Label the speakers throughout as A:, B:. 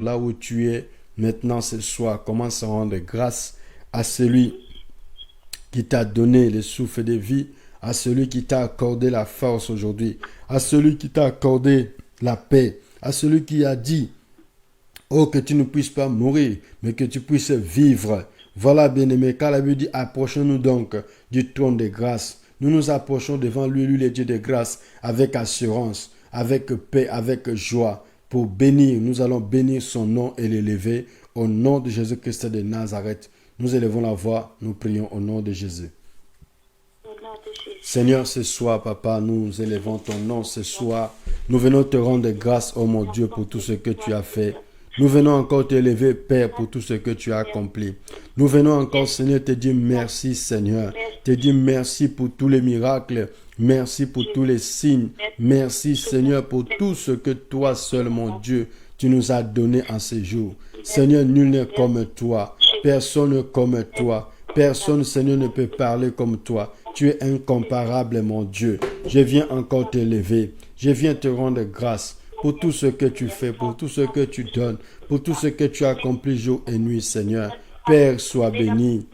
A: là où tu es maintenant ce soir, commence à rendre grâce à celui qui t'a donné le souffle de vie, à celui qui t'a accordé la force aujourd'hui, à celui qui t'a accordé la paix, à celui qui a dit, oh, que tu ne puisses pas mourir, mais que tu puisses vivre. Voilà, bien-aimé, car la Bible dit, approchons-nous donc du trône de grâce. Nous nous approchons devant lui, le Dieu de grâce, avec assurance, avec paix, avec joie, pour bénir. Nous allons bénir son nom et l'élever au nom de Jésus-Christ de Nazareth. Nous élevons la voix, nous prions au nom de Jésus.
B: Au nom de Jésus.
A: Seigneur, ce soir, Papa, nous élevons ton nom ce soir. Nous venons te rendre grâce, oh mon Dieu, pour tout ce que tu as fait. Nous venons encore t'élever, Père, pour tout ce que tu as accompli. Nous venons encore, Seigneur, te dire merci, Seigneur. Te dire merci pour tous les miracles. Merci pour tous les signes. Merci, Seigneur, pour tout ce que toi seul, mon Dieu, tu nous as donné en ces jours. Seigneur, nul n'est comme toi. Personne comme toi. Personne, Seigneur, ne peut parler comme toi. Tu es incomparable, mon Dieu. Je viens encore t'élever. Je viens te rendre grâce pour tout ce que tu fais, pour tout ce que tu donnes, pour tout ce que tu as accompli jour et nuit, Seigneur. Père, sois béni.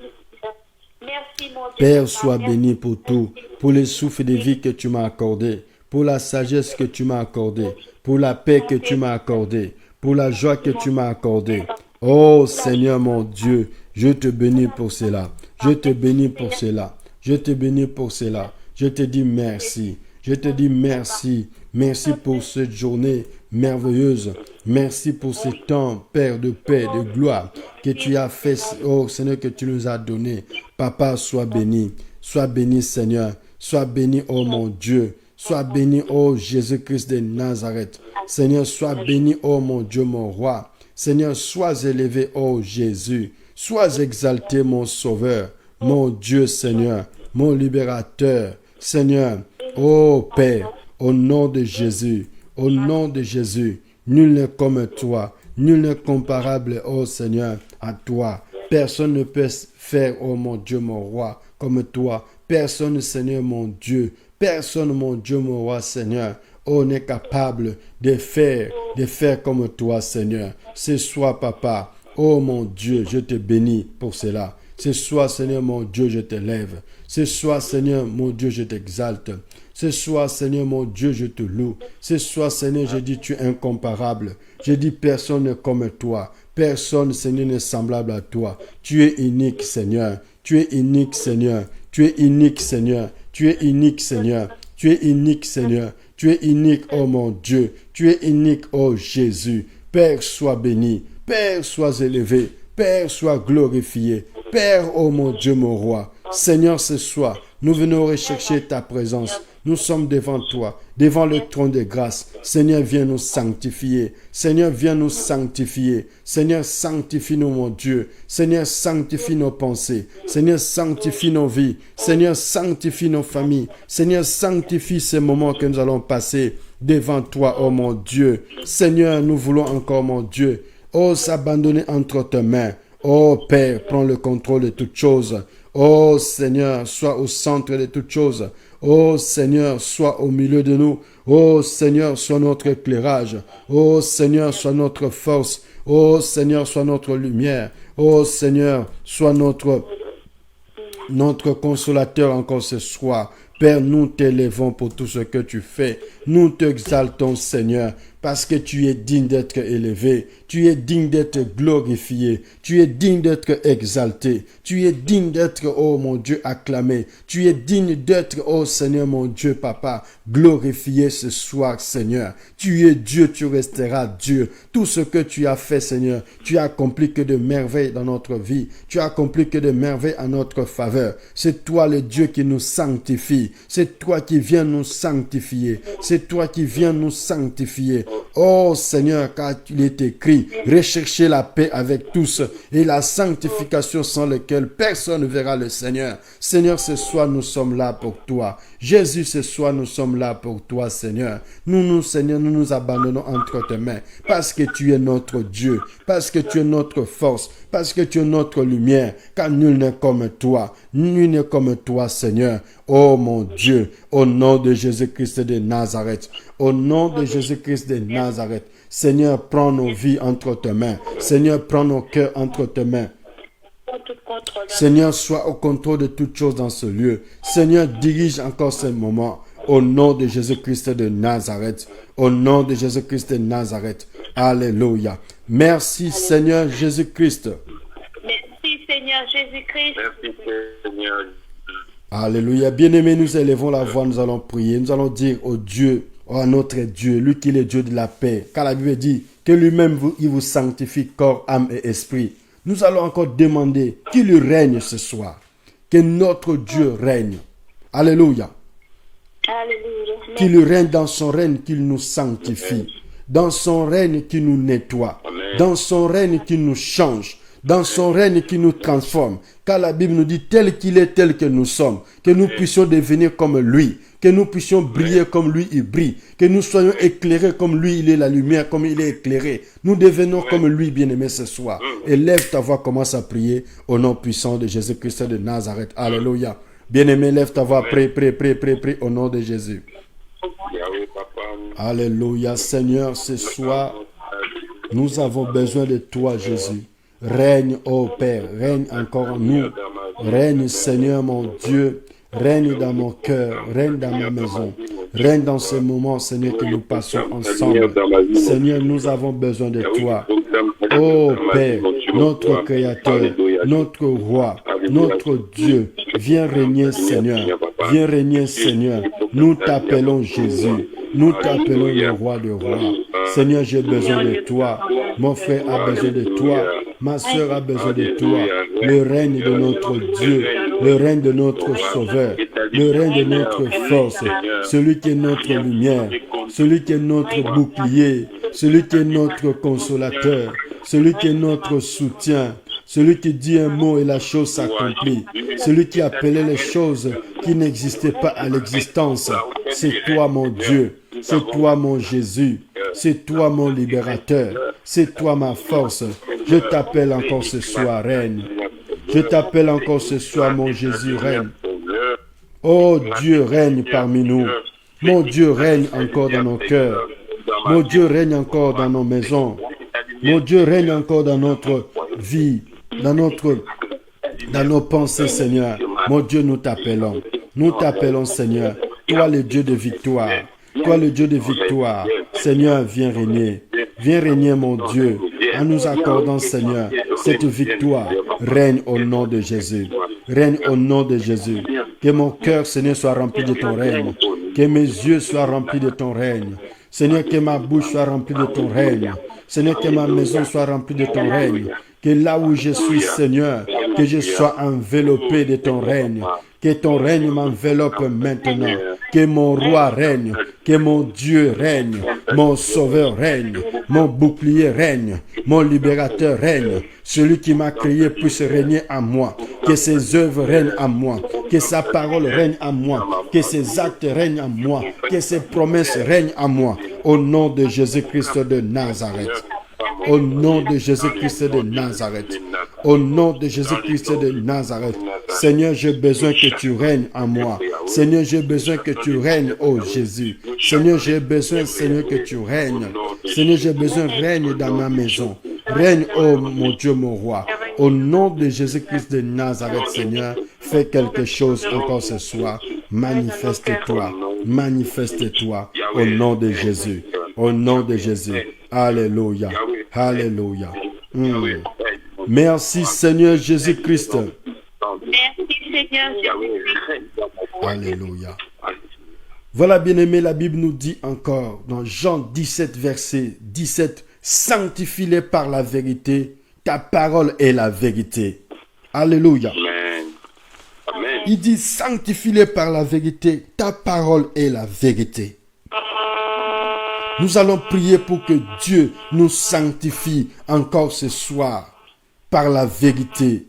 B: Merci, mon Dieu.
A: Père, sois béni pour tout, pour les souffles de vie que tu m'as accordé, pour la sagesse que tu m'as accordée, pour la paix que tu m'as accordée, pour la joie que tu m'as accordée. Oh Seigneur mon Dieu, je te bénis pour cela. Je te bénis pour cela. Je te bénis pour cela. Je te dis merci. Je te dis merci. Merci pour cette journée merveilleuse. Merci pour ce temps, Père de paix, de gloire, que tu as fait, oh Seigneur, que tu nous as donné. Papa, sois béni. Sois béni, Seigneur. Sois béni, oh mon Dieu. Sois béni, oh Jésus-Christ de Nazareth. Seigneur, sois béni, oh mon Dieu, mon roi. Seigneur, sois élevé, oh Jésus. Sois exalté, mon Sauveur. Mon Dieu, Seigneur. Mon libérateur. Seigneur, oh Père, au nom de Jésus. Au nom de Jésus. Nul n'est comme toi. Nul n'est comparable, oh Seigneur, à toi. Personne ne peut faire, oh mon Dieu, mon roi, comme toi. Personne, Seigneur, mon Dieu. Personne, mon Dieu, mon roi, Seigneur, oh, n'est capable de faire comme toi, Seigneur. Ce soir, Papa, oh mon Dieu, je te bénis pour cela. Ce soir, Seigneur, mon Dieu, je t'élève. Ce soir, Seigneur, mon Dieu, je t'exalte. Ce soir, Seigneur, mon Dieu, je te loue. Ce soir, Seigneur, je dis, tu es incomparable. Je dis, personne n'est comme toi. Personne, Seigneur, n'est semblable à toi. Tu es unique, Seigneur. Tu es unique, Seigneur. Tu es unique, Seigneur. Tu es unique, Seigneur. Tu es unique, Seigneur. Tu es unique, oh mon Dieu. Tu es unique, oh Jésus. Père, sois béni. Père, sois élevé. Père, sois glorifié. Père, oh mon Dieu, mon roi. Seigneur, ce soir, nous venons rechercher ta présence. Nous sommes devant toi, devant le trône de grâce. Seigneur, viens nous sanctifier. Seigneur, viens nous sanctifier. Seigneur, sanctifie-nous, mon Dieu. Seigneur, sanctifie nos pensées. Seigneur, sanctifie nos vies. Seigneur, sanctifie nos familles. Seigneur, sanctifie ces moments que nous allons passer devant toi, oh mon Dieu. Seigneur, nous voulons encore, mon Dieu, oh, s'abandonner entre tes mains. Oh Père, prends le contrôle de toutes choses. Oh Seigneur, sois au centre de toutes choses. Oh Seigneur, sois au milieu de nous. Oh Seigneur, sois notre éclairage. Oh Seigneur, sois notre force. Oh Seigneur, sois notre lumière. Oh Seigneur, sois notre consolateur encore ce soir. Père, nous t'élevons pour tout ce que tu fais. Nous t'exaltons, Seigneur, parce que tu es digne d'être élevé. Tu es digne d'être glorifié. Tu es digne d'être exalté. Tu es digne d'être, oh mon Dieu, acclamé. Tu es digne d'être, oh Seigneur, mon Dieu, Papa, glorifié ce soir, Seigneur. Tu es Dieu, tu resteras Dieu. Tout ce que tu as fait, Seigneur, tu as accompli que de merveilles dans notre vie. Tu as accompli que de merveilles en notre faveur. C'est toi le Dieu qui nous sanctifie. C'est toi qui viens nous sanctifier. C'est toi qui viens nous sanctifier. Oh Seigneur, car il est écrit, recherchez la paix avec tous et la sanctification sans laquelle personne ne verra le Seigneur. Seigneur, ce soir, nous sommes là pour toi. Jésus, ce soir, nous sommes là pour toi, Seigneur. Seigneur, nous nous abandonnons entre tes mains parce que tu es notre Dieu, parce que tu es notre force, parce que tu es notre lumière, car nul n'est comme toi. Nul n'est comme toi, Seigneur. Oh mon Dieu, au nom de Jésus-Christ de Nazareth, au nom de Jésus-Christ de Nazareth, Seigneur, prends nos vies entre tes mains. Seigneur, prends nos cœurs entre tes mains.
B: Tout contrôle.
A: Seigneur, sois au contrôle de toutes choses dans ce lieu. Seigneur, dirige encore ce moment. Au nom de Jésus-Christ de Nazareth. Au nom de Jésus-Christ de Nazareth. Alléluia. Merci Seigneur Jésus-Christ.
B: Merci Seigneur Jésus-Christ.
C: Merci Seigneur.
A: Alléluia. Bien-aimés, nous élevons la voix, nous allons prier. Nous allons dire au Dieu, à notre Dieu, lui qui est le Dieu de la paix. Car la Bible dit que lui-même, il vous sanctifie corps, âme et esprit. Nous allons encore demander qu'il lui règne ce soir. Que notre Dieu règne. Alléluia.
B: Alléluia.
A: Qu'il lui règne dans son règne, qu'il nous sanctifie. Dans son règne, qu'il nous nettoie. Dans son règne, qu'il nous change. Dans son règne, qu'il nous transforme. Car la Bible nous dit tel qu'il est, tel que nous sommes. Que nous puissions devenir comme lui. Que nous puissions briller comme lui, il brille. Que nous soyons éclairés comme lui, il est la lumière, comme il est éclairé. Nous devenons comme lui, bien-aimé, ce soir. Lève ta voix, commence à prier au nom puissant de Jésus-Christ de Nazareth. Alléluia. Bien-aimé, lève ta voix, prie au nom de Jésus. Alléluia. Seigneur, ce soir, nous avons besoin de toi, Jésus. Règne, ô Père, règne encore en nous. Règne, Seigneur, mon Dieu. Règne dans mon cœur, règne dans ma maison. Règne dans ce moment, Seigneur, que nous passons ensemble. Seigneur, nous avons besoin de toi. Ô Père, notre Créateur, notre Roi, notre Dieu, viens régner, Seigneur. Viens régner, Seigneur. Nous t'appelons Jésus. Nous t'appelons le Roi de Rois. Seigneur, j'ai besoin de toi. Mon frère a besoin de toi. Ma soeur a besoin de toi. Le règne de notre Dieu, le règne de notre Sauveur, le règne de notre force, celui qui est notre lumière, celui qui est notre bouclier, celui qui est notre consolateur, celui qui est notre soutien, celui qui dit un mot et la chose s'accomplit, celui qui appelait les choses qui n'existaient pas à l'existence. C'est toi mon Dieu, c'est toi mon Jésus, c'est toi mon libérateur, c'est toi ma force. Je t'appelle encore ce soir, règne. Je t'appelle encore ce soir, mon Jésus, règne. Oh Dieu, règne parmi nous. Mon Dieu, règne encore dans nos cœurs. Mon Dieu, règne encore dans nos maisons. Mon Dieu, règne encore dans notre vie, dans nos pensées, Seigneur. Mon Dieu, nous t'appelons. Nous t'appelons, Seigneur. Toi, le Dieu de victoire. Toi, le Dieu de victoire. Seigneur, viens régner. Viens régner, mon Dieu, en nous accordant, Seigneur, cette victoire. Règne au nom de Jésus. Règne au nom de Jésus. Que mon cœur, Seigneur, soit rempli de ton règne. Que mes yeux soient remplis de ton règne. Seigneur, que ma bouche soit remplie de ton règne. Seigneur, que ma maison soit remplie de ton règne. Que là où je suis, Seigneur, que je sois enveloppé de ton règne. Que ton règne m'enveloppe maintenant. Que mon roi règne. Que mon Dieu règne. Mon sauveur règne. Mon bouclier règne. Mon libérateur règne. Celui qui m'a créé puisse régner en moi. Que ses œuvres règnent en moi. Que sa parole règne en moi. Que ses actes règnent en moi. Que ses promesses règnent en moi. Au nom de Jésus-Christ de Nazareth. Au nom de Jésus-Christ de Nazareth. Au nom de Jésus-Christ de Nazareth. Seigneur, j'ai besoin que tu règnes en moi. Seigneur, j'ai besoin que tu règnes, oh Jésus. Seigneur, j'ai besoin, Seigneur, que tu règnes. Seigneur, j'ai besoin, règne dans ma maison. Règne, oh mon Dieu, mon roi. Au nom de Jésus-Christ de Nazareth, Seigneur, fais quelque chose encore ce soir. Manifeste-toi. Manifeste-toi au nom de Jésus. Au nom de Jésus. Alléluia. Alléluia. Merci Seigneur Jésus-Christ.
B: Merci Seigneur Jésus-Christ.
A: Alléluia. Voilà, bien-aimé, la Bible nous dit encore dans Jean 17, verset 17, sanctifie-les par la vérité, ta parole est la vérité. Alléluia. Il dit, sanctifie-les par la vérité, ta parole est la vérité. Nous allons prier pour que Dieu nous sanctifie encore ce soir par la vérité,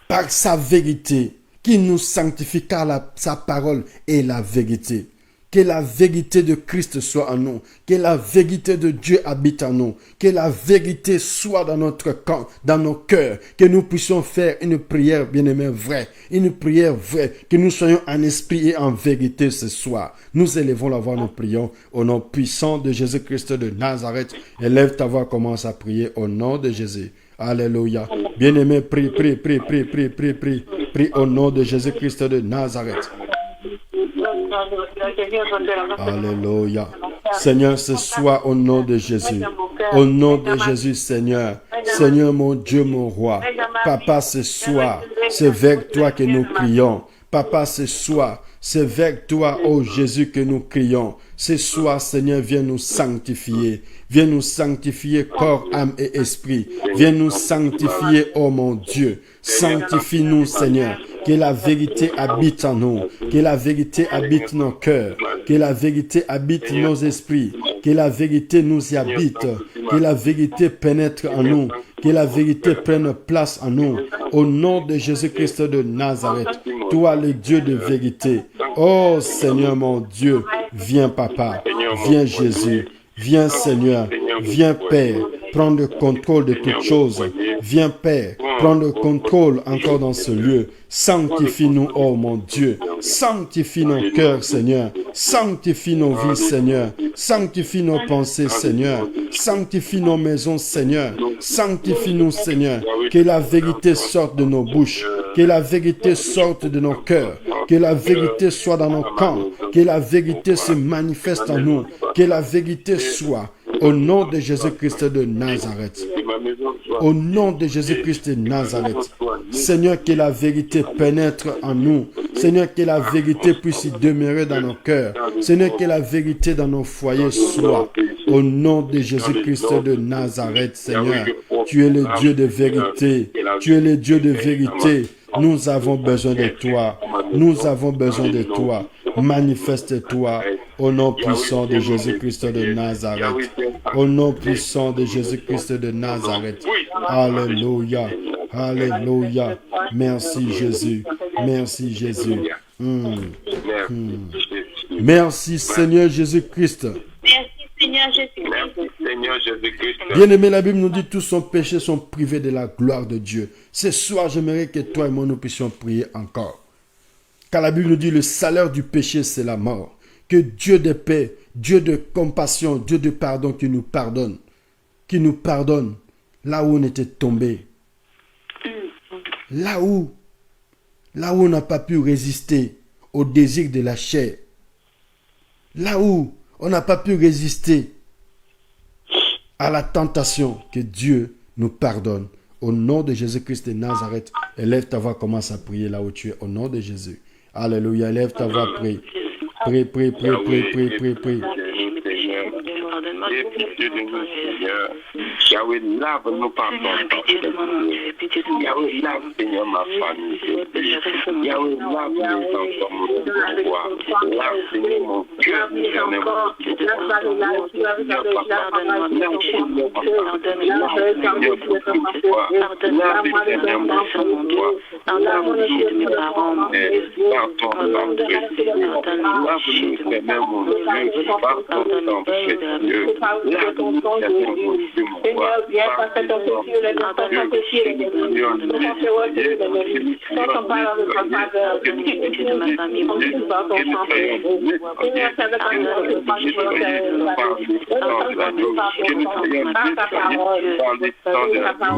A: par sa vérité, qu'il nous sanctifie car sa parole est la vérité. Que la vérité de Christ soit en nous. Que la vérité de Dieu habite en nous. Que la vérité soit dans notre camp, dans nos cœurs. Que nous puissions faire une prière, bien-aimé, vraie. Une prière vraie. Que nous soyons en esprit et en vérité ce soir. Nous élevons la voix, nous prions. Au nom puissant de Jésus-Christ de Nazareth. Élève ta voix, commence à prier au nom de Jésus. Alléluia. Bien-aimé, prie, prie, prie, prie, prie, prie, prie. Prie au nom de Jésus-Christ de Nazareth. Alléluia. Seigneur, ce soir, au nom de Jésus. Au nom de Jésus, Seigneur. Seigneur, mon Dieu, mon roi. Papa, ce soir, c'est vers toi que nous crions. Papa, ce soir, c'est vers toi, ô Jésus, que nous crions. Ce soir, Seigneur, viens nous sanctifier. Viens nous sanctifier corps, âme et esprit. Viens nous sanctifier, ô mon Dieu. Sanctifie-nous, Seigneur. Que la vérité habite en nous. Que la vérité habite nos cœurs. Que la vérité habite nos esprits. Que la vérité nous y habite. Que la vérité pénètre en nous. Que la vérité prenne place en nous. Au nom de Jésus-Christ de Nazareth. Toi, le Dieu de vérité. Oh Seigneur mon Dieu. Viens Papa. Viens Jésus. Viens Seigneur. Viens Père. Prends le contrôle de toutes choses. Viens Père. Prends le contrôle encore dans ce lieu. Sanctifie-nous, oh mon Dieu. Sanctifie nos cœurs, Seigneur. Sanctifie nos vies, Seigneur. Sanctifie nos pensées, Seigneur. Sanctifie nos maisons, Seigneur. Sanctifie-nous, Seigneur. Que la vérité sorte de nos bouches. Que la vérité sorte de nos cœurs. Que la vérité soit dans nos camps. Que la vérité se manifeste en nous. Que la vérité soit. Au nom de Jésus-Christ de Nazareth. Au nom de Jésus-Christ de Nazareth. Seigneur, que la vérité pénètre en nous. Seigneur, que la vérité puisse y demeurer dans nos cœurs. Seigneur, que la vérité dans nos foyers soit. Au nom de Jésus-Christ de Nazareth, Seigneur. Tu es le Dieu de vérité. Tu es le Dieu de vérité. Nous avons besoin de toi. Nous avons besoin de toi. Manifeste-toi au nom puissant de Jésus-Christ de Nazareth. Au nom puissant de Jésus-Christ de Nazareth. Alléluia. Alléluia. Merci Jésus. Merci Jésus. Merci Seigneur Jésus-Christ.
B: Merci Seigneur Jésus-Christ.
A: Bien-aimé, la Bible nous dit tous son péché sont privés de la gloire de Dieu. Ce soir, j'aimerais que toi et moi nous puissions prier encore. Car la Bible nous dit le salaire du péché, c'est la mort. Que Dieu de paix, Dieu de compassion, Dieu de pardon qui nous pardonne là où on était tombé. Là où on n'a pas pu résister au désir de la chair. Là où on n'a pas pu résister à la tentation, que Dieu nous pardonne. Au nom de Jésus-Christ de Nazareth, élève ta voix, commence à prier là où tu es. Au nom de Jésus. Alléluia, élève ta voix, prie. Prie, prie, prie, prie, prie, prie, prie.
B: Yahweh, lave-nous pardon. Yahweh, lave, Seigneur, ma famille. Yahweh, lave mes enfants, mon pouvoir. Lave, Seigneur, mon cœur,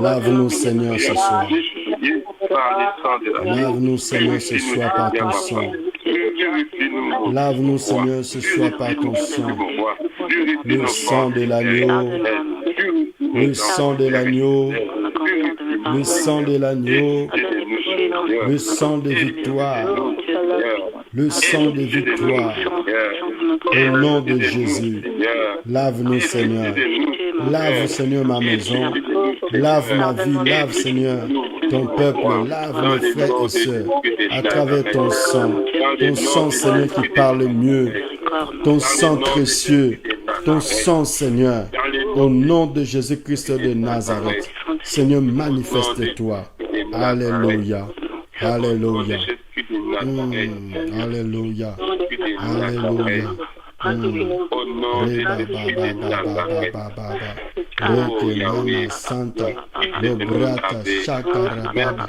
A: Lave-nous, Seigneur, ce soir. Lave-nous, Seigneur, ce soir par ton sang. Lave-nous, Seigneur, ce soir par ton sang. Le sang de l'agneau. Le sang de l'agneau. Le sang de l'agneau. Le sang de victoire. Le sang de victoire. Au nom de Jésus. Lave-nous, Seigneur. Lave, Seigneur, ma maison. Lave ma vie. Lave, Seigneur, ton peuple. Lave mes frères et sœurs à travers ton sang. Ton sang, Seigneur, qui parle mieux. Ton sang précieux. Ton sang, Seigneur. Au nom de Jésus-Christ de Nazareth. Seigneur, manifeste-toi. Alléluia. Alléluia. Alléluia. Alléluia.
B: Au nom de Jésus de Nazareth.
A: Mama Santa, Lobrata, Shakarababa.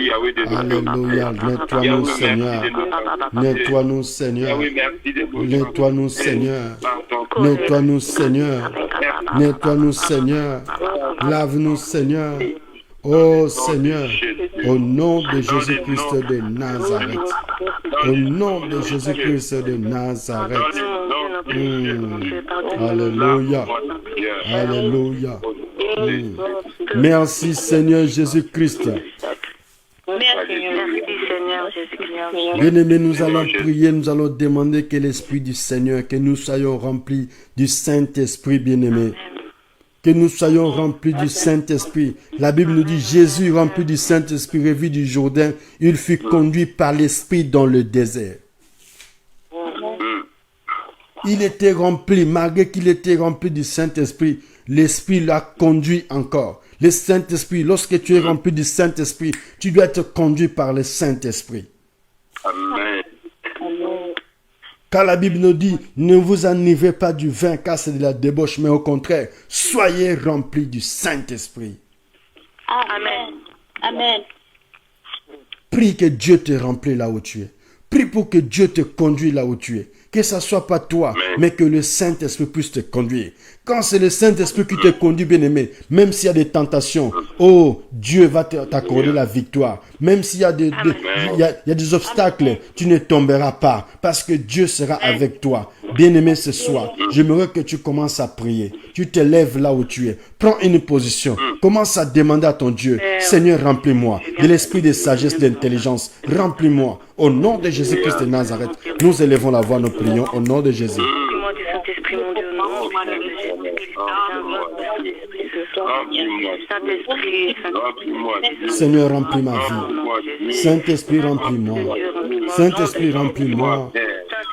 A: Alléluia. Nettoie-nous, Seigneur. Nettoie-nous, Seigneur. Nettoie-nous, Seigneur. Nettoie-nous, Seigneur. Nettoie-nous, Seigneur. Lave-nous, Seigneur. Oh Seigneur, au nom de Jésus-Christ de Nazareth. Au nom de Jésus-Christ de Nazareth. Alléluia. Alléluia. Merci Seigneur Jésus-Christ.
C: Merci Seigneur Jésus-Christ.
A: Bien-aimés, nous allons prier, nous allons demander que l'Esprit du Seigneur, que nous soyons remplis du Saint-Esprit, bien-aimés. Que nous soyons remplis du Saint-Esprit. La Bible nous dit, Jésus rempli du Saint-Esprit, revenu du Jourdain, il fut conduit par l'Esprit dans le désert. Il était rempli, malgré qu'il était rempli du Saint-Esprit, l'Esprit l'a conduit encore. Le Saint-Esprit, lorsque tu es rempli du Saint-Esprit, tu dois être conduit par le Saint-Esprit.
B: Amen.
A: Car la Bible nous dit, ne vous enivrez pas du vin, car c'est de la débauche, mais au contraire, soyez remplis du Saint-Esprit.
C: Amen. Amen.
A: Prie que Dieu te remplisse là où tu es. Prie pour que Dieu te conduise là où tu es. Que ce ne soit pas toi, mais que le Saint-Esprit puisse te conduire. Quand c'est le Saint-Esprit qui te conduit, bien-aimé, même s'il y a des tentations, oh, Dieu va t'accorder la victoire. Même s'il y a des obstacles, tu ne tomberas pas, parce que Dieu sera avec toi. Bien-aimé, ce soir, j'aimerais que tu commences à prier. Tu te lèves là où tu es. Prends une position. Commence à demander à ton Dieu, Seigneur, remplis-moi de l'esprit de sagesse, d'intelligence. Remplis-moi. Au nom de Jésus-Christ de Nazareth, nous élevons la voix, nous prions au nom de Jésus.
C: Remplis-moi du Saint-Esprit, mon Dieu, au nom de Jésus.
A: Seigneur, remplis ma vie. Saint-Esprit, remplis-moi. Saint-Esprit, remplis-moi.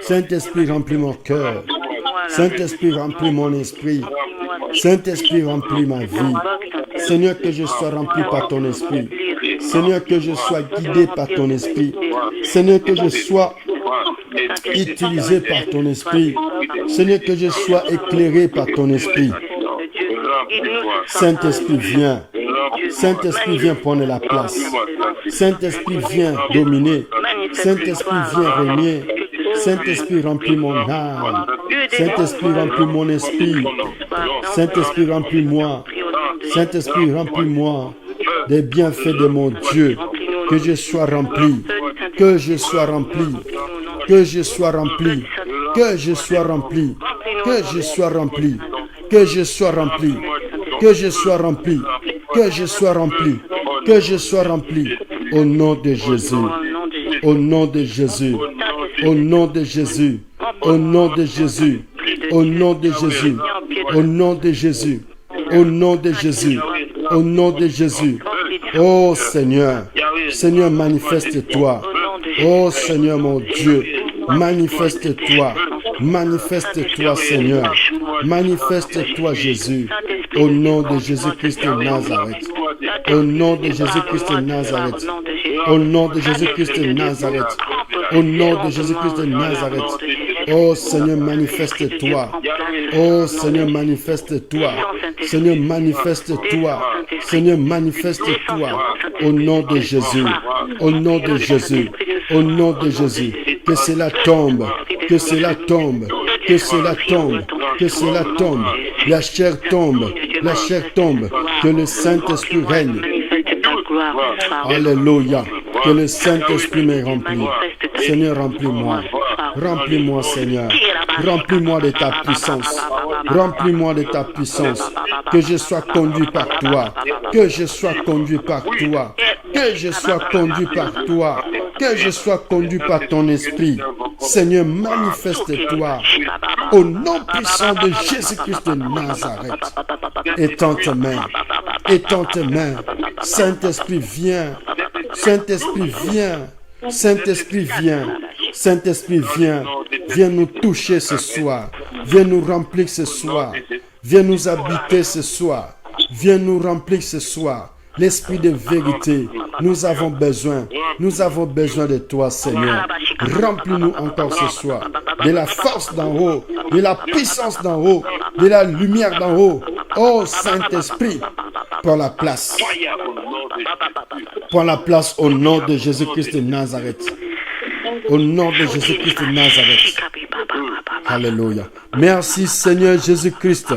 A: Saint-Esprit, remplis mon cœur. Saint-Esprit, remplis mon esprit. Saint-Esprit, remplis ma vie. Seigneur, que je sois rempli par ton esprit. Seigneur, que je sois guidé par ton esprit. Seigneur, que je sois utilisé par ton esprit. Seigneur, que je sois éclairé par ton esprit. Saint-Esprit, viens. Saint-Esprit, viens prendre la place. Saint-Esprit, viens dominer. Saint-Esprit, viens régner. Saint-Esprit, remplis mon âme. Saint-Esprit, remplis mon esprit. Saint-Esprit, remplis-moi. Saint-Esprit, remplis-moi des bienfaits de mon Dieu. Que je sois rempli. Que je sois rempli. Que je sois rempli. Que je sois rempli. Que je sois rempli. Que je sois rempli. Que je sois rempli. Que je sois rempli. Que je sois rempli. Au nom de Jésus. Au nom de Jésus. Au nom de Jésus. Au nom de Jésus. Au nom de Jésus. Au nom de Jésus. Au nom de Jésus. Au nom de Jésus. Oh Seigneur. Seigneur, manifeste-toi. Oh Seigneur mon Dieu. Manifeste-toi. Manifeste-toi Seigneur. Manifeste-toi Jésus. Au nom de Jésus-Christ de Nazareth. Au nom de Jésus-Christ de Nazareth. Au nom de Jésus-Christ de Nazareth. Au nom de Jésus-Christ de Nazareth. Oh Seigneur, manifeste-toi. Oh Seigneur, manifeste-toi. Seigneur, manifeste-toi. Seigneur, manifeste-toi. Au nom de Jésus. Au nom de Jésus. Au nom de Jésus. Que cela tombe. Que cela tombe. Que cela tombe. Que cela tombe. La chair tombe. La chair tombe. Que le Saint-Esprit règne. Alléluia. Que le Saint-Esprit me remplisse. Seigneur, remplis-moi. Remplis-moi, Seigneur. Remplis-moi de ta puissance. Remplis-moi de ta puissance. Que je sois conduit par toi. Que je sois conduit par toi. Que je sois conduit par toi. Que je sois conduit par ton esprit. Seigneur, manifeste-toi. Au nom puissant de Jésus-Christ de Nazareth. Étends tes mains. Étends tes mains. Saint-Esprit, viens. Saint-Esprit, viens. Saint-Esprit, viens. Saint-Esprit, viens. Viens nous toucher ce soir. Viens nous remplir ce soir. Viens nous habiter ce soir. Viens nous remplir ce soir. L'esprit de vérité, nous avons besoin de toi, Seigneur. Remplis-nous encore ce soir de la force d'en haut, de la puissance d'en haut, de la lumière d'en haut. Oh Saint-Esprit, prends la place.
B: Fire au nom de Jésus.
A: Prends la place au nom de Jésus-Christ de Nazareth. Au nom de Jésus-Christ de Nazareth. Alléluia. Merci Seigneur Jésus-Christ.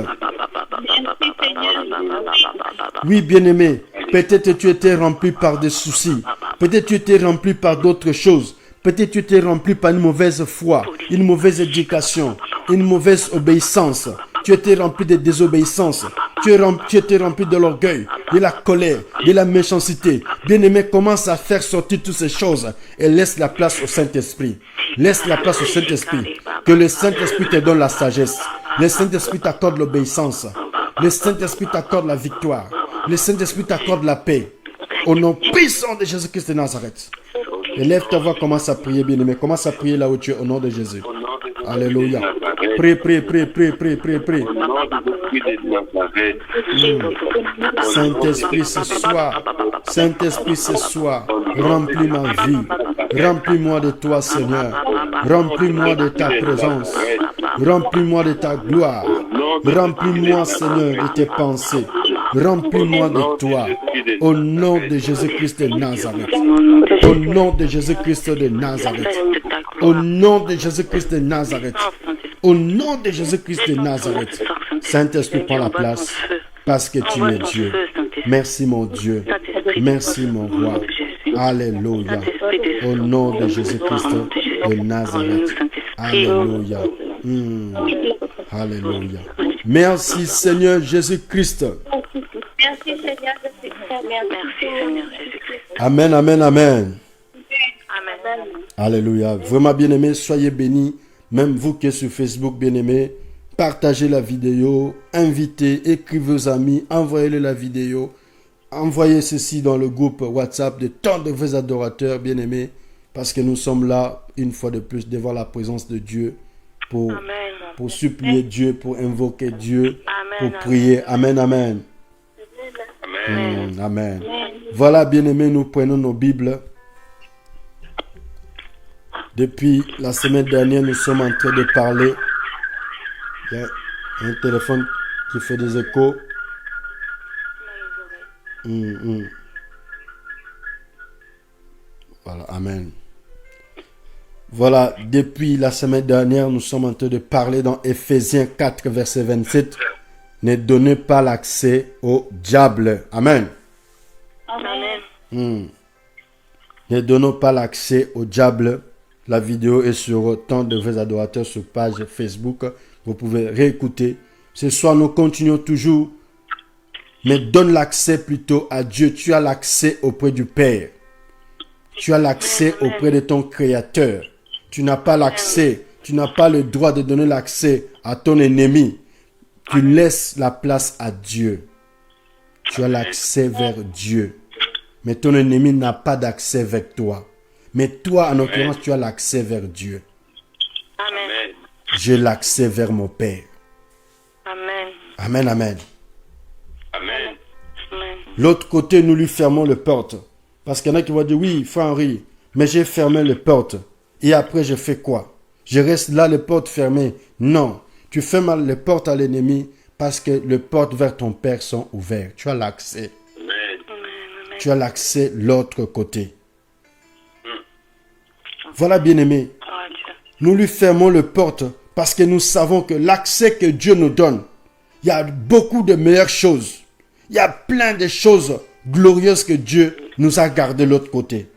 A: Oui, bien-aimé, peut-être tu étais rempli par des soucis. Peut-être tu étais rempli par d'autres choses. Peut-être tu étais rempli par une mauvaise foi, une mauvaise éducation, une mauvaise obéissance. Tu étais rempli de désobéissance. Tu étais rempli de l'orgueil, de la colère, de la méchanceté. Bien-aimé, commence à faire sortir toutes ces choses et laisse la place au Saint-Esprit. Laisse la place au Saint-Esprit. Que le Saint-Esprit te donne la sagesse. Le Saint-Esprit t'accorde l'obéissance. Le Saint-Esprit t'accorde la victoire. Le Saint-Esprit t'accorde la paix. Au nom puissant de Jésus-Christ de Nazareth. Élève ta voix, commence à prier, bien-aimé. Commence à prier là où tu es, au nom de Jésus. Alléluia. Prie, prie, prie, prie, prie, prie, prie.
B: Au nom de Jésus de Nazareth.
A: Saint-Esprit, ce soir, Saint-Esprit, ce soir, remplis ma vie. Remplis-moi de toi, Seigneur. Remplis-moi de ta présence. Remplis-moi de ta gloire. Remplis-moi, Seigneur, de tes pensées. Remplis-moi de toi. Au nom de Jésus-Christ de Nazareth. Au nom de Jésus-Christ de Nazareth. Au nom de Jésus-Christ de Nazareth. Au nom de Jésus-Christ de Nazareth. Saint-Esprit, prends la place parce que tu es Dieu. Merci mon Dieu. Merci mon roi. Alléluia. Au nom de Jésus-Christ de Nazareth. Alléluia. Alléluia. Merci Seigneur Jésus-Christ.
C: Merci Seigneur Jésus-Christ. Merci Seigneur Jésus-Christ.
A: Amen, amen, amen.
C: Amen.
A: Alléluia. Vraiment bien-aimés, soyez bénis. Même vous qui êtes sur Facebook, bien-aimés, partagez la vidéo, invitez, écrivez vos amis, envoyez-les la vidéo. Envoyez ceci dans le groupe WhatsApp de tant de vos adorateurs, bien-aimés, parce que nous sommes là, une fois de plus, devant la présence de Dieu, pour supplier Dieu, pour invoquer Dieu, pour prier. Amen, amen. Amen. Voilà, bien-aimés, nous prenons nos Bibles. Depuis la semaine dernière, nous sommes en train de parler. Il y a un téléphone qui fait des échos. Voilà, amen. Voilà, depuis la semaine dernière, nous sommes en train de parler dans Éphésiens 4, verset 27. Ne donnez pas l'accès au diable. Amen.
C: Amen.
A: Ne donnons pas l'accès au diable. La vidéo est sur tant de vos adorateurs sur page Facebook. Vous pouvez réécouter. Ce soir, nous continuons toujours. Mais donne l'accès plutôt à Dieu. Tu as l'accès auprès du Père. Tu as l'accès auprès de ton Créateur. Tu n'as pas l'accès. Tu n'as pas le droit de donner l'accès à ton ennemi. Tu laisses la place à Dieu. Tu as l'accès vers Dieu. Mais ton ennemi n'a pas d'accès vers toi. Mais toi, en l'occurrence, tu as l'accès vers Dieu.
C: Amen.
A: J'ai l'accès vers mon Père.
C: Amen.
A: Amen, amen.
B: Amen.
C: Amen.
A: L'autre côté, nous lui fermons les portes. Parce qu'il y en a qui vont dire, oui, frère Henri, mais j'ai fermé les portes. Et après, je fais quoi? Je reste là, les portes fermées. Non, tu fermes les portes à l'ennemi parce que les portes vers ton Père sont ouvertes. Tu as l'accès.
B: Amen.
A: Tu as l'accès de l'autre côté. Voilà, bien-aimé. Nous lui fermons les portes parce que nous savons que l'accès que Dieu nous donne, il y a beaucoup de meilleures choses. Il y a plein de choses glorieuses que Dieu nous a gardées de l'autre côté.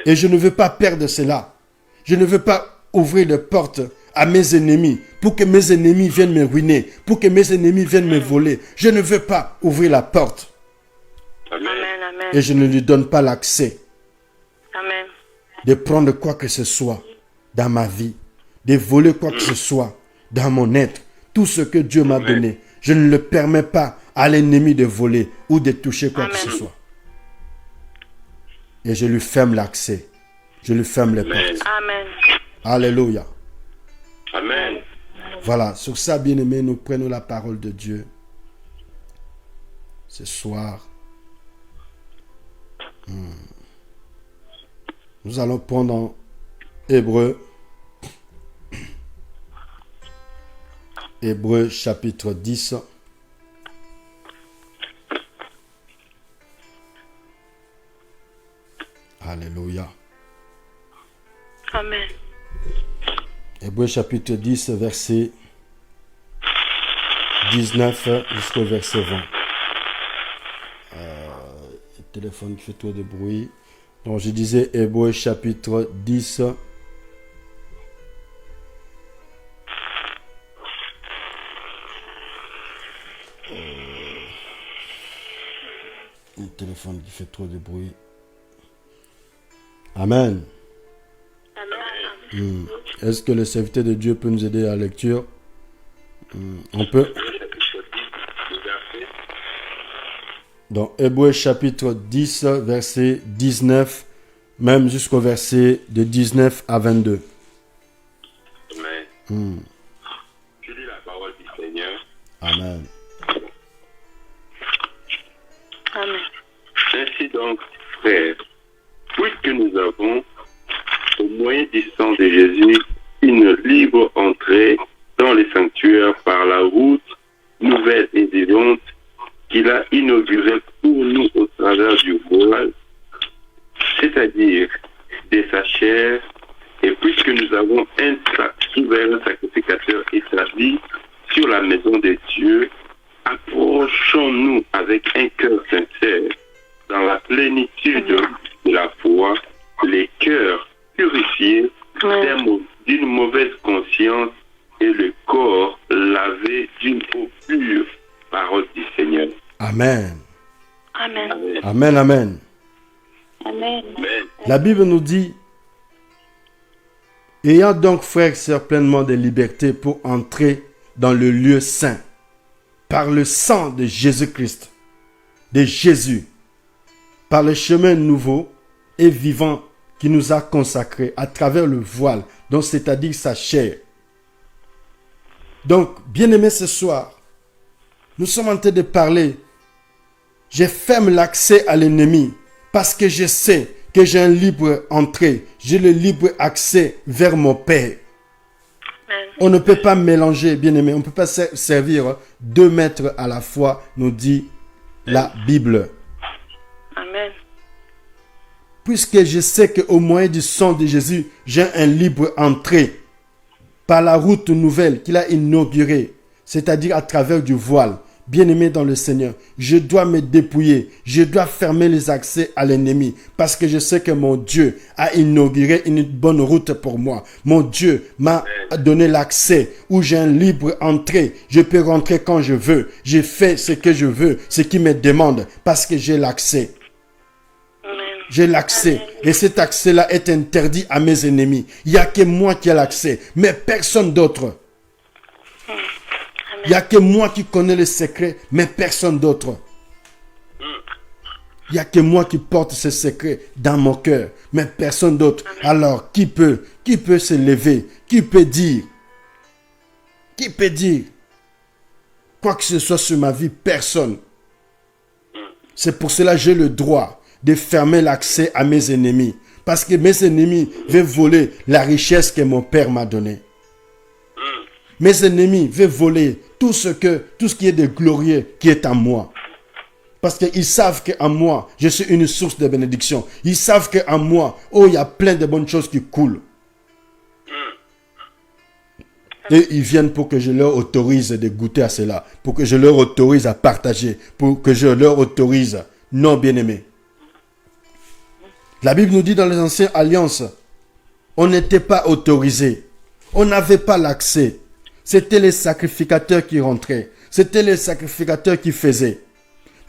A: Et je ne veux pas perdre cela. Je ne veux pas ouvrir les portes à mes ennemis pour que mes ennemis viennent me ruiner, pour que mes ennemis viennent me voler. Je ne veux pas ouvrir la porte.
C: Amen. Amen.
A: Et je ne lui donne pas l'accès
C: Amen.
A: de prendre quoi que ce soit dans ma vie, de voler quoi que ce soit dans mon être. Tout ce que Dieu m'a donné, je ne le permets pas à l'ennemi de voler ou de toucher quoi que ce soit. Et je lui ferme l'accès. Je lui ferme les portes.
C: Amen.
A: Alléluia.
B: Amen.
A: Voilà, sur ça, bien-aimés, nous prenons la parole de Dieu ce soir. Nous allons prendre Hébreux chapitre 10. Alléluia.
C: Amen.
A: Hébreux chapitre 10, verset 19 jusqu'au verset 20. Le téléphone qui fait trop de bruit. Donc je disais Hébreux chapitre 10. Le téléphone qui fait trop de bruit. Amen. Est-ce que le serviteur de Dieu peut nous aider à la lecture? On peut. Donc, Hébreux chapitre 10, verset 19, même jusqu'au verset de 19 à 22.
B: Amen. Je lis la parole du Seigneur.
A: Amen.
C: Amen.
B: Ainsi donc, frères, puisque nous avons, au moyen du sang de Jésus, une libre entrée dans les sanctuaires par la route nouvelle et vivante qu'il a inaugurée pour nous au travers du voile, c'est-à-dire de sa chair, et puisque nous avons un souverain sacrificateur établi sur la maison de Dieu, approchons-nous avec un cœur sincère, dans la plénitude de la foi, les cœurs purifiés d'une mauvaise conscience et le corps lavé d'une eau pure. Parole du Seigneur.
A: Amen.
C: Amen.
A: Amen, amen.
C: Amen.
B: Amen.
A: La Bible nous dit, ayant donc, frères et sœurs, pleinement de liberté pour entrer dans le lieu saint, par le sang de Jésus-Christ, de Jésus, par le chemin nouveau et vivant qui nous a consacrés à travers le voile, donc c'est-à-dire sa chair. Donc, bien-aimés, ce soir, nous sommes en train de parler. Je ferme l'accès à l'ennemi parce que je sais que j'ai un libre entrée, j'ai le libre accès vers mon Père. On ne peut pas mélanger, bien-aimés, on ne peut pas servir 2 maîtres à la fois, nous dit la Bible.
C: Amen.
A: Puisque je sais qu'au moyen du sang de Jésus, j'ai un libre entrée par la route nouvelle qu'il a inaugurée, c'est-à-dire à travers du voile. Bien-aimé dans le Seigneur, je dois me dépouiller, je dois fermer les accès à l'ennemi parce que je sais que mon Dieu a inauguré une bonne route pour moi. Mon Dieu m'a donné l'accès où j'ai un libre entrée. Je peux rentrer quand je veux. Je fais ce que je veux, ce qui me demande parce que j'ai l'accès. J'ai l'accès. Et cet accès-là est interdit à mes ennemis. Il n'y a que moi qui ai l'accès, mais personne d'autre. Il n'y a que moi qui connais les secrets, mais personne d'autre. Il n'y a que moi qui porte ces secrets dans mon cœur, mais personne d'autre. Alors, qui peut se lever? Qui peut dire quoi que ce soit sur ma vie? Personne. C'est pour cela que j'ai le droit de fermer l'accès à mes ennemis. Parce que mes ennemis veulent voler la richesse que mon Père m'a donnée. Mes ennemis veulent voler tout ce qui est de glorieux qui est en moi. Parce qu'ils savent qu'en moi, je suis une source de bénédiction. Ils savent qu'en moi, il y a plein de bonnes choses qui coulent. Et ils viennent pour que je leur autorise de goûter à cela. Pour que je leur autorise à partager. Pour que je leur autorise. Non, bien-aimés. La Bible nous dit dans les anciennes alliances, on n'était pas autorisé. On n'avait pas l'accès. C'était les sacrificateurs qui rentraient. C'était les sacrificateurs qui faisaient.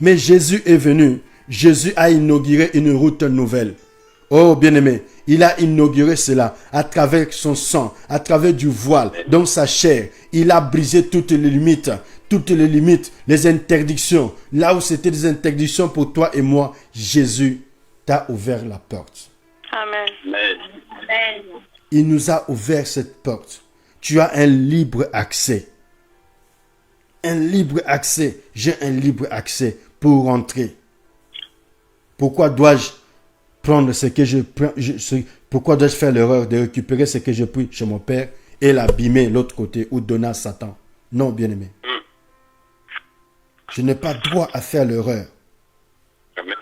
A: Mais Jésus est venu. Jésus a inauguré une route nouvelle. Oh, bien-aimé, il a inauguré cela à travers son sang, à travers du voile, dans sa chair. Il a brisé toutes les limites, les interdictions. Là où c'était des interdictions pour toi et moi, Jésus t'a ouvert la porte.
C: Amen. Amen.
A: Il nous a ouvert cette porte. Tu as un libre accès. Un libre accès. J'ai un libre accès pour rentrer. Pourquoi dois-je prendre ce que je prends. Pourquoi dois-je faire l'erreur de récupérer ce que j'ai pris chez mon père et l'abîmer de l'autre côté ou donner à Satan? Non, bien-aimé. Je n'ai pas droit à faire l'erreur.
B: Amen.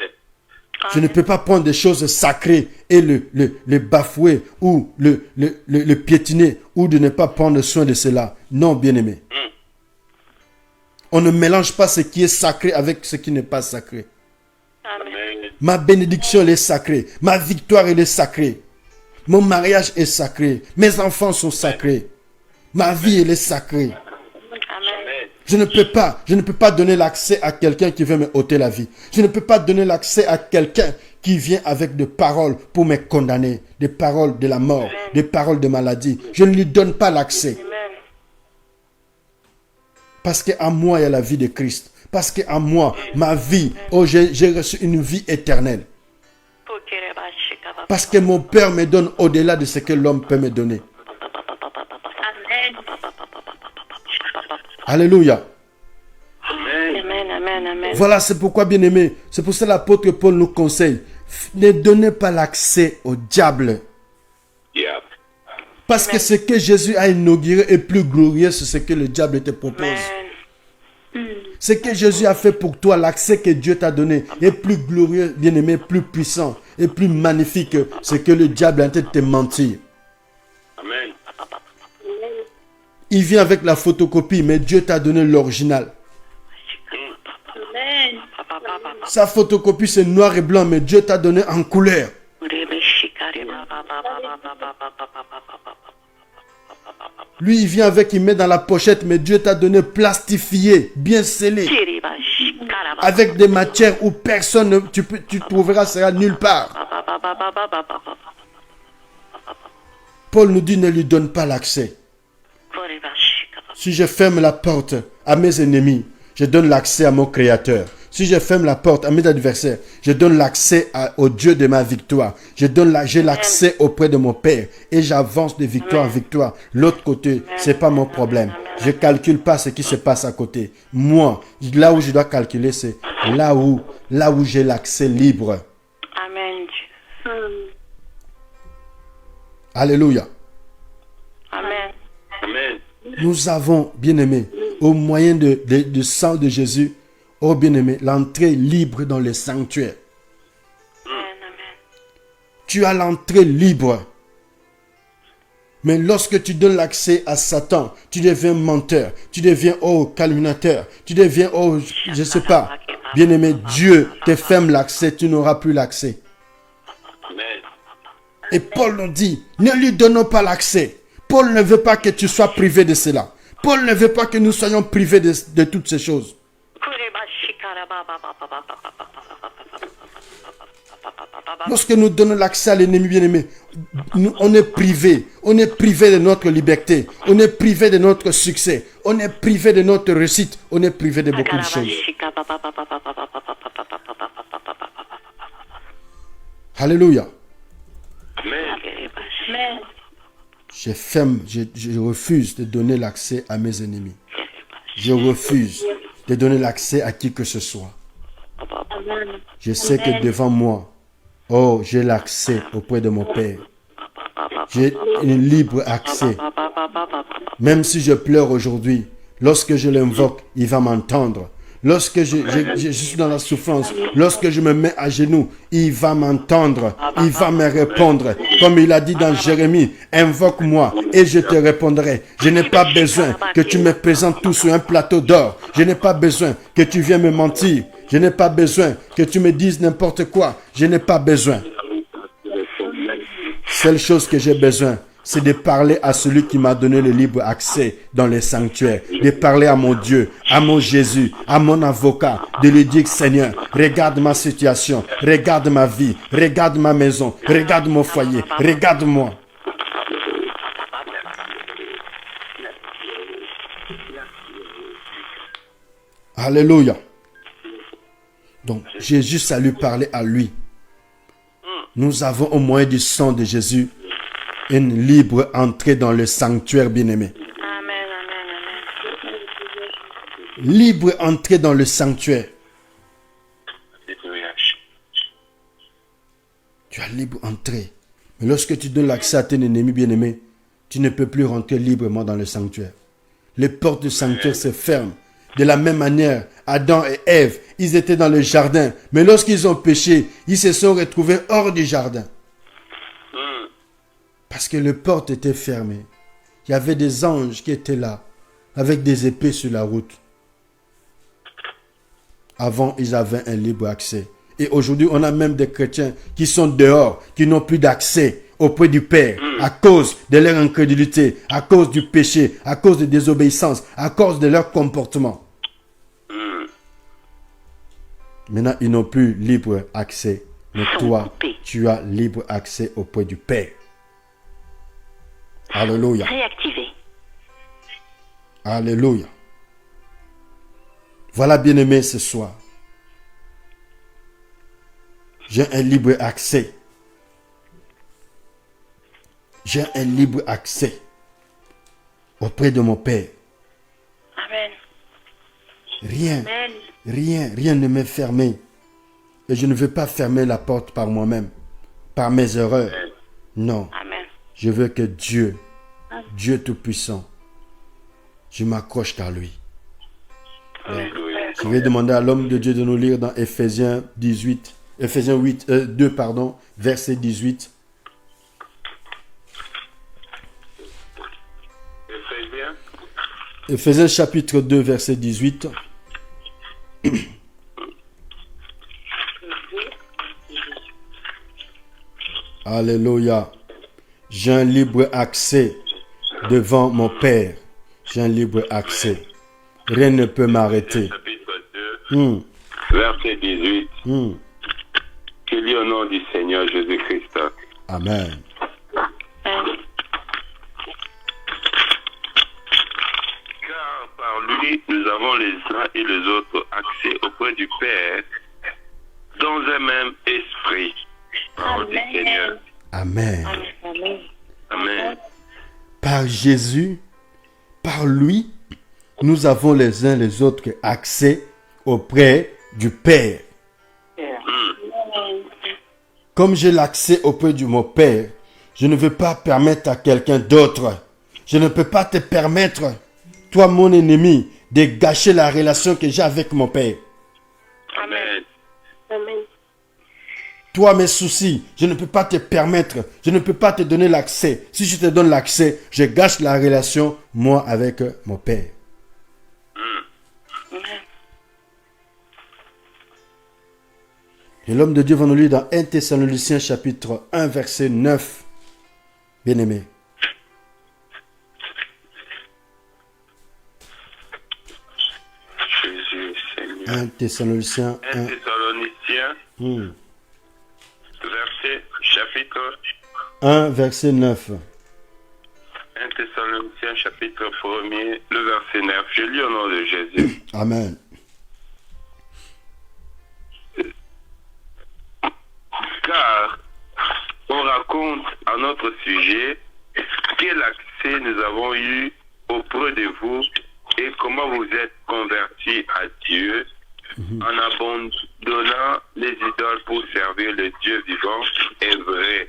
A: Je ne peux pas prendre des choses sacrées et le bafouer ou le piétiner ou de ne pas prendre soin de cela. Non, bien-aimé. On ne mélange pas ce qui est sacré avec ce qui n'est pas sacré.
B: Amen.
A: Ma bénédiction, elle est sacrée. Ma victoire, elle est sacrée. Mon mariage est sacré. Mes enfants sont sacrés. Ma vie, elle est sacrée.
B: Amen.
A: Je ne peux pas donner l'accès à quelqu'un qui veut me ôter la vie. Je ne peux pas donner l'accès à quelqu'un qui vient avec des paroles pour me condamner, des paroles de la mort, des paroles de maladie. Je ne lui donne pas l'accès. Parce qu'en moi, il y a la vie de Christ. Parce qu'en moi, ma vie, j'ai reçu une vie éternelle. Parce que mon Père me donne au-delà de ce que l'homme peut me donner.
C: Amen.
A: Alléluia.
C: Amen, amen, amen.
A: Voilà, c'est pourquoi, bien-aimé, c'est pour ça que l'apôtre Paul nous conseille. Ne donnez pas l'accès au diable.
B: Yeah.
A: Parce que ce que Jésus a inauguré est plus glorieux que ce que le diable te propose. Ce que Jésus a fait pour toi, l'accès que Dieu t'a donné est plus glorieux, bien-aimé, plus puissant et plus magnifique que ce que le diable est en train de te mentir.
B: Amen.
A: Il vient avec la photocopie, mais Dieu t'a donné l'original.
C: Amen.
A: Sa photocopie, c'est noir et blanc, mais Dieu t'a donné en couleur. Lui, il vient avec, il met dans la pochette, mais Dieu t'a donné plastifié, bien scellé, avec des matières où personne, tu trouveras cela nulle part. Paul nous dit, ne lui donne pas l'accès. Si je ferme la porte à mes ennemis, je donne l'accès à mon Créateur. Si je ferme la porte à mes adversaires, je donne l'accès au Dieu de ma victoire. J'ai l'accès auprès de mon Père et j'avance de victoire en victoire. L'autre côté, c'est pas mon problème. Je calcule pas ce qui se passe à côté. Moi, là où je dois calculer, c'est là où j'ai l'accès libre.
C: Amen.
A: Alléluia.
C: Amen.
B: Amen.
A: Nous avons, bien-aimés, au moyen du sang de Jésus, oh bien-aimé, l'entrée libre dans le sanctuaire. Tu as l'entrée libre. Mais lorsque tu donnes l'accès à Satan, tu deviens menteur, tu deviens, calminateur, tu deviens, je ne sais pas. Bien-aimé, Dieu te ferme l'accès, tu n'auras plus l'accès.
B: Amen.
A: Et Paul nous dit, ne lui donnons pas l'accès. Paul ne veut pas que tu sois privé de cela. Paul ne veut pas que nous soyons privés de toutes ces choses. Lorsque nous donnons l'accès à l'ennemi bien-aimé, on est privé. On est privé de notre liberté. On est privé de notre succès. On est privé de notre réussite. On est privé de beaucoup de choses. Alléluia.
B: Amen.
C: Amen.
A: Je refuse de donner l'accès à mes ennemis. Je refuse de donner l'accès à qui que ce soit.
C: Amen.
A: Je sais que devant moi, j'ai l'accès auprès de mon Père. J'ai un libre accès. Même si je pleure aujourd'hui, lorsque je l'invoque, il va m'entendre. Lorsque je suis dans la souffrance, lorsque je me mets à genoux, il va m'entendre, il va me répondre. Comme il a dit dans Jérémie, invoque-moi et je te répondrai. Je n'ai pas besoin que tu me présentes tout sur un plateau d'or. Je n'ai pas besoin que tu viennes me mentir. Je n'ai pas besoin que tu me dises n'importe quoi. Je n'ai pas besoin. Seule chose que j'ai besoin, c'est de parler à celui qui m'a donné le libre accès dans les sanctuaires, de parler à mon Dieu, à mon Jésus, à mon avocat, de lui dire, Seigneur, regarde ma situation, regarde ma vie, regarde ma maison, regarde mon foyer, regarde-moi. Alléluia. Donc, j'ai juste à lui parler à lui. Nous avons au moyen du sang de Jésus une libre entrée dans le sanctuaire bien-aimé.
C: Amen.
A: Libre entrée dans le sanctuaire.
B: Alléluia.
A: Tu as libre entrée. Mais lorsque tu donnes l'accès à tes ennemis bien-aimés, tu ne peux plus rentrer librement dans le sanctuaire. Les portes du sanctuaire se ferment. De la même manière, Adam et Ève, ils étaient dans le jardin. Mais lorsqu'ils ont péché, ils se sont retrouvés hors du jardin. Parce que les portes étaient fermées. Il y avait des anges qui étaient là, avec des épées sur la route. Avant, ils avaient un libre accès. Et aujourd'hui, on a même des chrétiens qui sont dehors, qui n'ont plus d'accès auprès du Père, à cause de leur incrédulité, à cause du péché, à cause de désobéissance, à cause de leur comportement. Maintenant, ils n'ont plus libre accès. Mais toi, tu as libre accès auprès du Père. Alléluia.
C: Réactivé.
A: Alléluia. Voilà, bien-aimé, ce soir. J'ai un libre accès. J'ai un libre accès auprès de mon Père.
C: Amen.
A: Rien ne m'est fermé. Et je ne veux pas fermer la porte par moi-même, par mes erreurs. Non.
C: Amen.
A: Je veux que Dieu, Dieu Tout-Puissant, je m'accroche à lui. Je vais demander à l'homme de Dieu de nous lire dans Éphésiens 8, verset 18. Éphésiens chapitre 2, verset 18. Alléluia. J'ai un libre accès devant mon Père. J'ai un libre accès. Rien ne peut m'arrêter.
B: Chapitre 2, verset 18. Qu'il y ait au nom du Seigneur Jésus-Christ.
A: Amen.
B: Car par lui, nous avons les uns et les autres accès auprès du Père dans un même esprit. Parole du Seigneur.
A: Amen.
B: Amen.
A: Par Jésus, par lui, nous avons les uns les autres accès auprès du Père. Comme j'ai l'accès auprès de mon Père, je ne veux pas permettre à quelqu'un d'autre. Je ne peux pas te permettre, toi mon ennemi, de gâcher la relation que j'ai avec mon Père.
B: Amen.
C: Amen.
A: Toi, mes soucis, je ne peux pas te permettre, je ne peux pas te donner l'accès. Si je te donne l'accès, je gâche la relation, moi, avec mon Père. Et l'homme de Dieu va nous lire dans 1 Thessaloniciens chapitre 1, verset 9. Bien-aimé.
B: Jésus, Seigneur.
A: 1 Thessaloniciens
B: 1
A: 1.
B: Thessaloniciens, verset, chapitre
A: 1, verset 9.
B: 1 Thessaloniciens, chapitre 1er, le verset 9. Je lis au nom de Jésus.
A: Amen.
B: Car on raconte à notre sujet quel accès nous avons eu auprès de vous et comment vous êtes convertis à Dieu en abandonnant les idoles pour servir le Dieu vivant et vrai.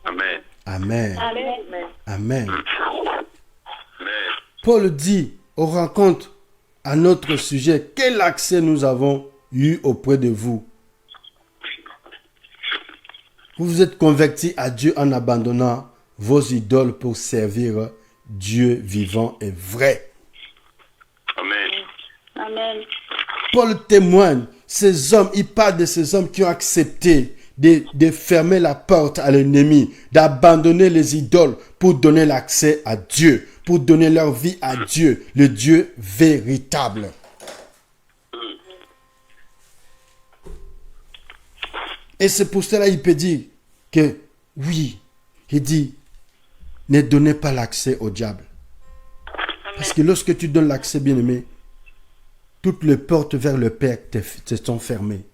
B: Amen.
A: Amen.
C: Amen.
A: Amen.
B: Amen.
A: Paul dit, on raconte à notre sujet quel accès nous avons eu auprès de vous. Vous vous êtes convertis à Dieu en abandonnant vos idoles pour servir Dieu vivant et vrai.
B: Amen.
C: Amen.
A: Paul témoigne, ces hommes, il parle de ces hommes qui ont accepté de fermer la porte à l'ennemi, d'abandonner les idoles pour donner l'accès à Dieu, pour donner leur vie à Dieu, le Dieu véritable. Et c'est pour cela qu'il peut dire que oui, il dit, ne donnez pas l'accès au diable. Parce que lorsque tu donnes l'accès, bien-aimé, toutes les portes vers le Père te sont fermées.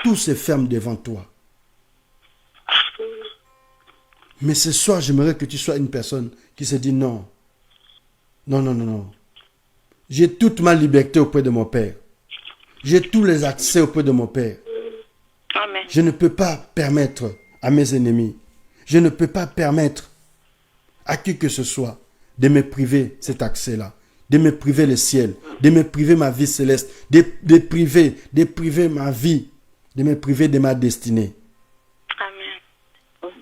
A: Tout se ferme devant toi. Mais ce soir, j'aimerais que tu sois une personne qui se dit non. Non, non, non, non. J'ai toute ma liberté auprès de mon Père. J'ai tous les accès auprès de mon Père.
C: Amen. Amen.
A: Je ne peux pas permettre à mes ennemis, je ne peux pas permettre à qui que ce soit de me priver cet accès-là, de me priver le ciel, de me priver ma vie céleste, de priver ma vie, de me priver de ma destinée.
C: Amen.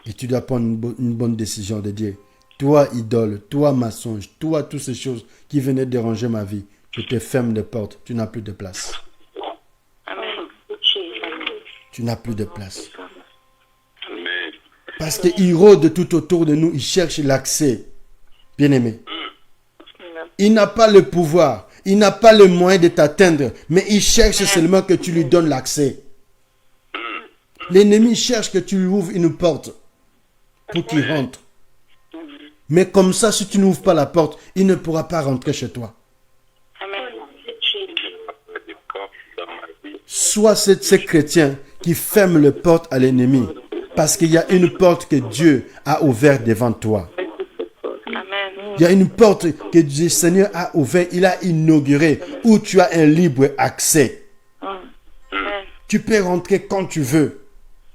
A: Et tu dois prendre une bonne décision de dire, toi idole, toi mensonge, toi toutes ces choses qui venaient déranger ma vie, je te ferme les portes, tu n'as plus de place.
C: Amen.
A: Tu n'as plus de place.
B: Amen.
A: Parce qu'il rôde tout autour de nous, il cherche l'accès. Bien-aimé. Il n'a pas le pouvoir, il n'a pas le moyen de t'atteindre, mais il cherche seulement que tu lui donnes l'accès. L'ennemi cherche que tu lui ouvres une porte pour qu'il rentre. Mais comme ça, si tu n'ouvres pas la porte, il ne pourra pas rentrer chez toi.
C: Amen.
A: Sois ces chrétiens qui ferment les portes à l'ennemi. Parce qu'il y a une porte que Dieu a ouverte devant toi.
C: Amen.
A: Il y a une porte que le Seigneur a ouverte, il a inaugurée, où tu as un libre accès.
C: Amen.
A: Tu peux rentrer quand tu veux.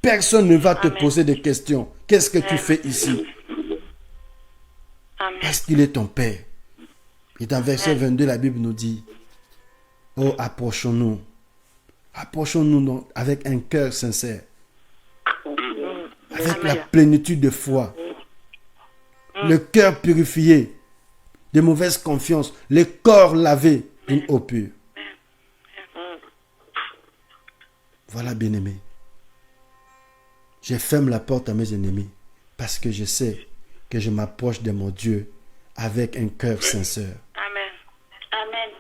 A: Personne ne va te poser des questions. Qu'est-ce que tu fais ici?
C: Amen.
A: Parce qu'il est ton Père. Et dans verset 22, la Bible nous dit, oh, approchons-nous. Approchons-nous donc avec un cœur sincère. Avec la plénitude de foi. Le cœur purifié de mauvaise confiance. Le corps lavé d'une eau pure. Voilà, bien-aimé. Je ferme la porte à mes ennemis parce que je sais que je m'approche de mon Dieu avec un cœur sincère.
C: Amen. Amen.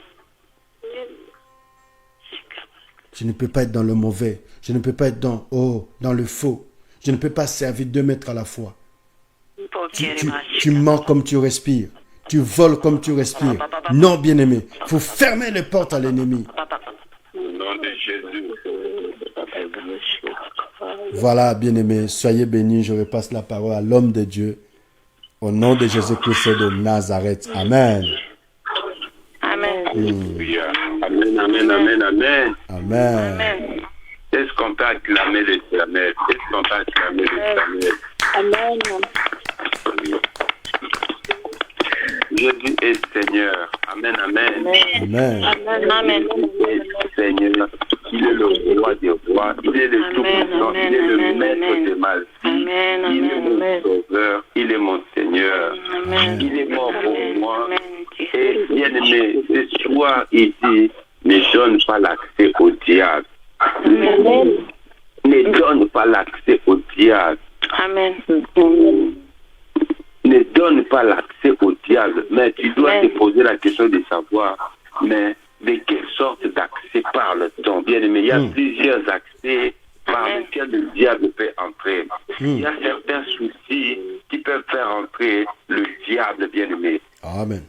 A: Je ne peux pas être dans le mauvais. Je ne peux pas être dans le faux. Je ne peux pas servir 2 maîtres à la fois. Tu mens comme tu respires. Tu voles comme tu respires. Non, bien-aimé. Il faut fermer les portes à l'ennemi.
B: Au nom de Jésus.
A: Voilà, bien-aimé. Soyez bénis. Je repasse la parole à l'homme de Dieu. Au nom de Jésus-Christ de Nazareth. Amen.
C: Amen.
B: Alléluia. Amen, amen, amen, amen.
A: Amen.
C: Amen.
B: Est-ce qu'on peut acclamer l'Éternel? Est-ce qu'on peut acclamer l'Éternel?
C: Amen.
B: Jésus est Seigneur. Amen, amen.
A: Amen.
C: Amen. Amen.
B: Jésus est Seigneur. Il est le roi des rois. Il est le tout-puissant. Il est le maître des mal.
C: Amen.
B: Il est mon
C: Amen.
B: sauveur. Il est mon Seigneur.
C: Amen.
B: Il est mort pour moi.
C: Amen.
B: Et bien aimé, ce soir, il dit, ne donne pas l'accès au diable.
C: Amen.
B: Ne donne pas l'accès au diable.
C: Amen.
B: Ne donne pas l'accès au diable. Mais tu dois te poser la question de savoir, mais de quelle sorte d'accès parle-t-on? Bien aimé, il y a plusieurs accès par lesquels le diable peut entrer. Il y a certains soucis qui peuvent faire entrer le diable, bien aimé.
A: Amen.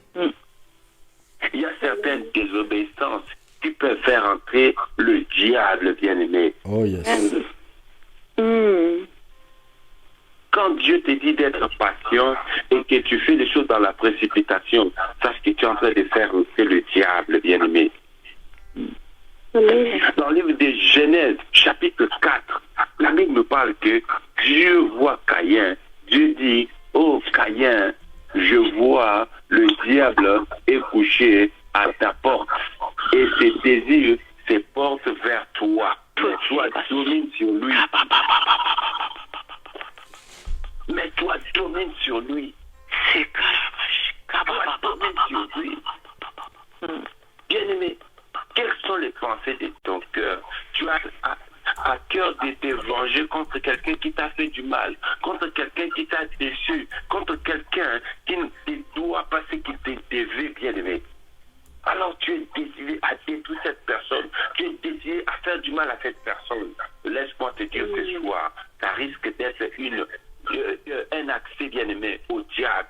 B: Il y a certaines désobéissances qui peuvent faire entrer le diable, bien aimé.
A: Oh yes.
B: Quand Dieu te dit d'être patient et que tu fais les choses dans la précipitation, sache que tu es en train de faire entrer le diable, bien aimé. Dans le livre de Genèse, chapitre 4, la Bible me parle que Dieu voit Caïn. Dieu dit, oh Caïn, je vois le diable est couché à ta porte et ses désirs se portent vers toi. Mais toi, domine sur lui. Mais toi, domine sur lui. Toi, domine sur lui. Bien-aimé, quelles sont les pensées de ton cœur? Tu as à cœur de te venger contre quelqu'un qui t'a fait du mal, contre quelqu'un qui t'a déçu, contre quelqu'un qui ne te doit pas ce qu'il te devait, bien-aimé. Alors tu es décidé à détruire cette personne, tu es décidé à faire du mal à cette personne. Laisse-moi te dire ce soir, ça risque d'être un accès, bien-aimé, au diable.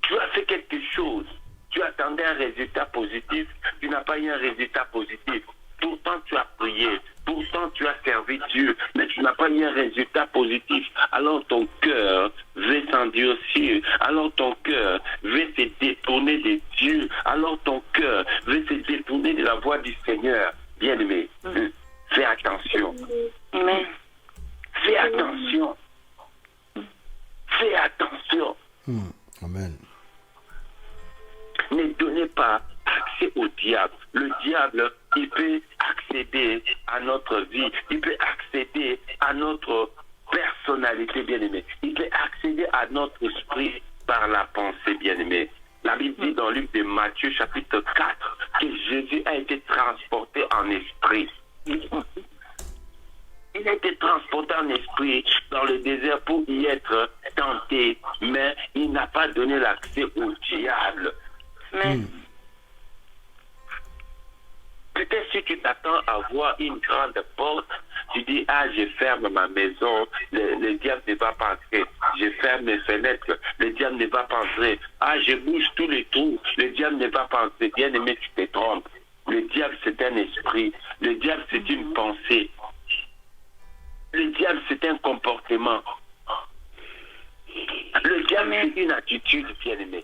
B: Tu as fait quelque chose, tu attendais un résultat positif, tu n'as pas eu un résultat positif. Pourtant tu as prié, pourtant tu as servi Dieu, mais tu n'as pas eu un résultat positif. Alors ton cœur veut s'endurcir, alors ton cœur veut se détourner de Dieu, alors ton cœur veut se détourner détourner de la voie du Seigneur, bien-aimé, fais attention.
C: Amen.
B: Fais attention. Fais attention.
A: Amen.
B: Ne donnez pas accès au diable. Le diable, il peut accéder à notre vie. Il peut accéder à notre personnalité, bien-aimée. Il peut accéder à notre esprit par la pensée, bien-aimée. La Bible dit dans le livre de Matthieu, chapitre 4, que Jésus a été transporté en esprit. Il a été transporté en esprit dans le désert pour y être tenté, mais il n'a pas donné l'accès au diable. Peut-être si tu t'attends à voir une grande porte, tu dis, ah, je ferme ma maison, le diable ne va pas entrer. Je ferme mes fenêtres, le diable ne va pas entrer. Ah, je bouge tous les trous, le diable ne va pas entrer. Bien aimé, tu te trompes. Le diable, c'est un esprit. Le diable, c'est une pensée. Le diable, c'est un comportement. Le diable, c'est une attitude, bien aimé.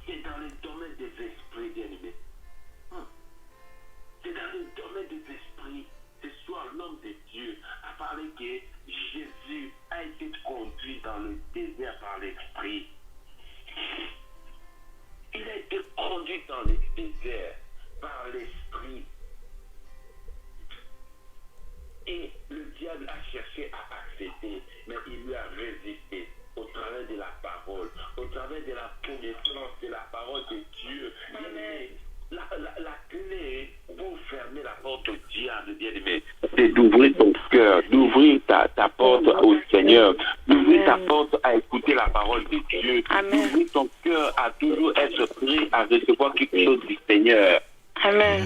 B: C'est dans le domaine des esprits, bien aimé. C'est dans le domaine des esprits. Ce soir, l'homme de Dieu a parlé que Jésus a été conduit dans le désert par l'esprit. Il a été conduit dans le désert par l'esprit. Et le diable a cherché à accéder, mais il lui a résisté au travers de la parole, au travers de la connaissance de la parole de Dieu. La clé pour fermer la porte au diable, bien-aimé, c'est d'ouvrir ton cœur, d'ouvrir ta porte au Seigneur, d'ouvrir ta porte à écouter la parole de Dieu, d'ouvrir ton cœur à toujours être prêt à recevoir quelque chose du Seigneur.
C: Amen.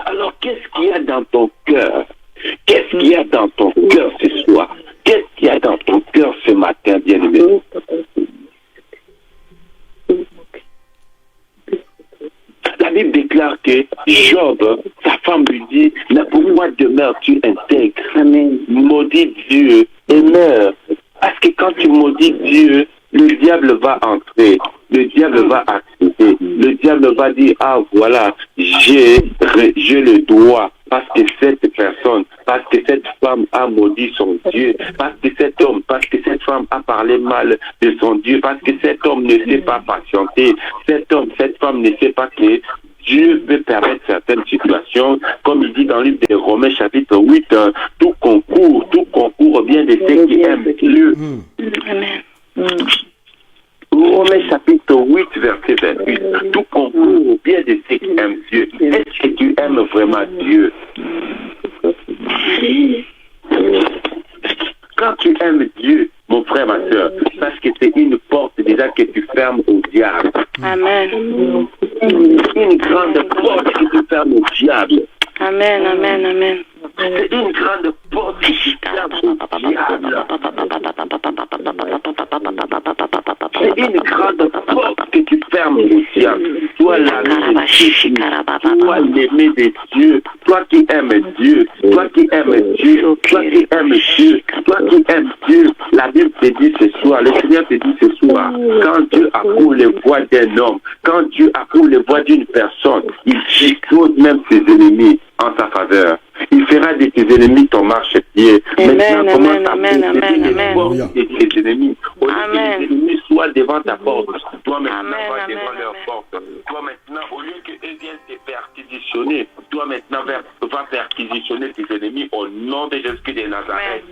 B: Alors, qu'est-ce qu'il y a dans ton cœur? Qu'est-ce qu'il y a dans ton cœur ce soir? Qu'est-ce qu'il y a dans ton cœur ce matin, bien-aimé? La Bible déclare que Job, sa femme lui dit, mais pourquoi demeures-tu intègre? Maudit Dieu et meurs. Parce que quand tu maudis Dieu, le diable va entrer, le diable va accéder, le diable va dire, ah voilà, j'ai le droit, parce que cette personne, parce que cette femme a maudit son Dieu, parce que cet homme, parce que cette femme a parlé mal de son Dieu, parce que cet homme ne sait pas patienter, cet homme, cette femme ne sait pas que Dieu peut permettre certaines situations, comme il dit dans le livre de Romains chapitre 8, tout concourt au bien de ceux qui aiment Dieu.
C: Amen.
B: Romains chapitre 8, verset 28. Tout concourt au bien de ceux qui aiment Dieu. Est-ce que tu aimes vraiment Dieu? Quand tu aimes Dieu, mon frère, ma soeur, sache que c'est une porte déjà que tu fermes au diable.
C: Amen.
B: Une grande porte que tu fermes au diable.
C: Amen, amen, amen.
B: C'est une grande porte que tu fermes au diable. C'est une grande porte que tu fermes au diable. Toi l'ami de Dieu, toi l'aimé de Dieu, toi qui aimes Dieu, toi qui aimes Dieu, toi qui aimes Dieu, toi qui aimes Dieu. La Bible te dit ce soir, le Seigneur te dit ce soir, quand Dieu approuve les voies d'un homme, quand Dieu approuve les voies d'une personne, il dispose même ses ennemis en sa faveur. Il fera de tes ennemis ton marchepied. Maintenant, commence à porter tes ennemis. Au lieu que les ennemis soient devant ta porte, toi maintenant vas devant leur porte. Toi maintenant, au lieu qu'eux viennent te perquisitionner, toi maintenant vas perquisitionner tes ennemis au nom de Jésus de Nazareth.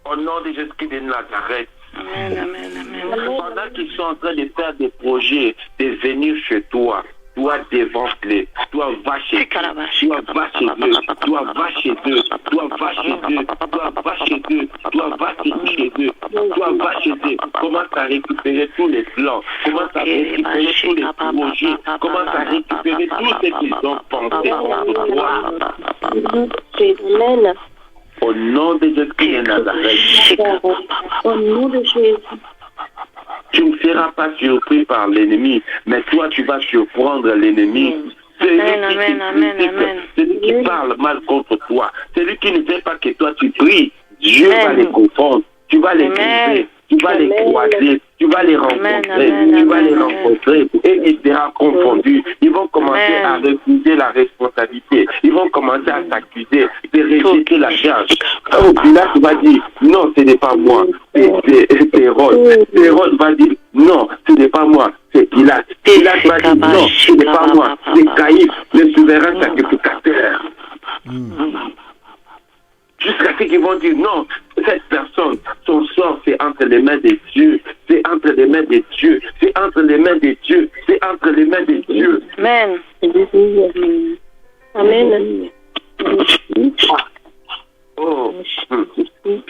B: Au nom de Jésus de Nazareth.
C: Amen, amen, amen.
B: Pendant qu'ils sont en train de faire des projets, de venir chez toi, toi dévance-les, toi va chez eux, toi va chez eux, toi va chez eux, toi va chez eux, toi va chez eux, toi va chez eux, toi va chez eux, commence à récupérer tous les plans, commence à récupérer tous les projets, commence à récupérer tout ce qu'ils ont pensé pour toi.
C: Amen.
B: Au nom de Jésus de Nazareth.
C: Au nom de Jésus.
B: Tu ne seras pas surpris par l'ennemi, mais toi tu vas surprendre l'ennemi. Celui qui parle mal contre toi, celui qui ne veut pas que toi tu pries, Dieu va les confondre. tu vas les trouver, tu vas les croiser, tu vas les rencontrer et ils seront confondus. Ils vont commencer à refuser la responsabilité. Ils vont commencer à s'accuser de rejeter la charge. Oh, Pilate va dire, non, ce n'est pas moi, c'est Hérode. Hérode va dire, non, ce n'est pas moi, c'est Pilate. Pilate va dire, non, ce n'est pas moi, c'est Caïphe, le souverain sacrificateur. Jusqu'à ce qu'ils vont dire, non, cette personne, son sort, c'est entre les mains des dieux. C'est entre les mains des dieux. C'est entre les mains des dieux. C'est entre les mains des dieux.
C: Amen. Amen.
B: Oh,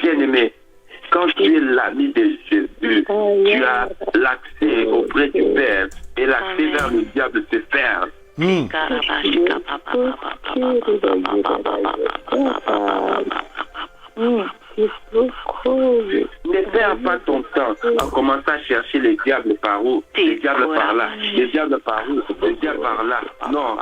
B: bien-aimé, quand tu es l'ami de Jésus, tu as l'accès auprès du Père et l'accès vers le diable se ferme. Ne perds pas ton temps en commençant à chercher les diables par où, les diables par là, les diables par où, les diables par là. Non,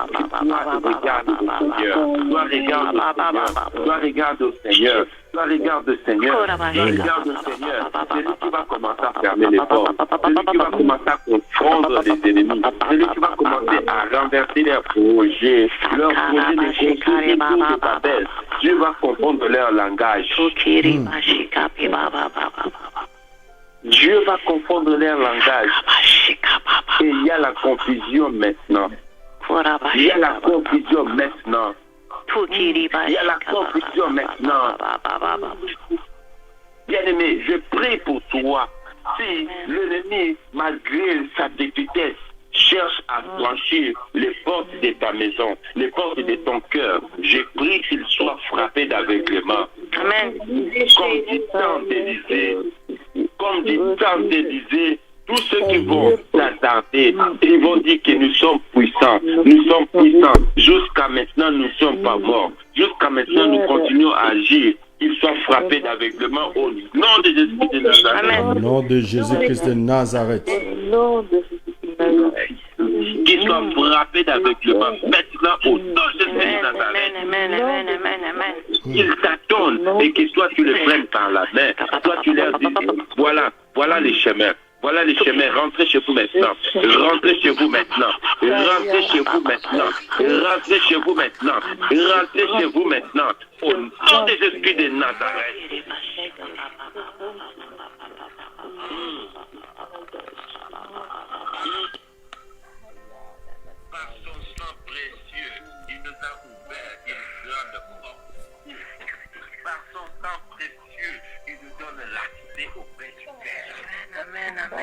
B: toi regarde au Seigneur. Toi regarde au Seigneur. Toi regarde au Seigneur. C'est lui qui va commencer à fermer les portes. C'est lui qui va commencer à confondre les ennemis. C'est lui qui va commencer à renverser leurs projets. Leurs projets de construire une tour de Babel. Dieu va confondre leur langage. Dieu va confondre leur langage. Et il y a la confusion maintenant. Il y a la confusion maintenant. Il y a la confusion maintenant. Bien-aimé, je prie pour toi. Si l'ennemi, malgré sa vitesse, cherche à franchir les portes de ta maison, les portes de ton cœur, je prie qu'il soit frappé d'aveuglement.
C: Amen.
B: Comme dit tant d'Élysée, tous ceux qui vont s'attarder, ils vont dire que nous sommes puissants. Nous sommes puissants. Jusqu'à maintenant, nous ne sommes pas morts. Jusqu'à maintenant, nous continuons à agir. Qu'ils soient frappés d'aveuglement au nom de Jésus de Nazareth.
A: Au nom de Jésus-Christ de Nazareth.
B: Qu'ils soient frappés d'aveuglement maintenant au nom de Jésus de Nazareth. Qu'ils t'attendent et que toi tu les prennes par la main. Toi tu leur dis, voilà les chemins. Voilà les chemins, rentrez chez vous maintenant. Rentrez chez vous maintenant. Rentrez chez vous maintenant. Rentrez chez vous maintenant. Rentrez chez vous maintenant. Au nom des esprits de Nazareth. Par son sang précieux, il nous a ouvert une grande porte. Par son sang précieux, il nous donne l'accès auprès du Père.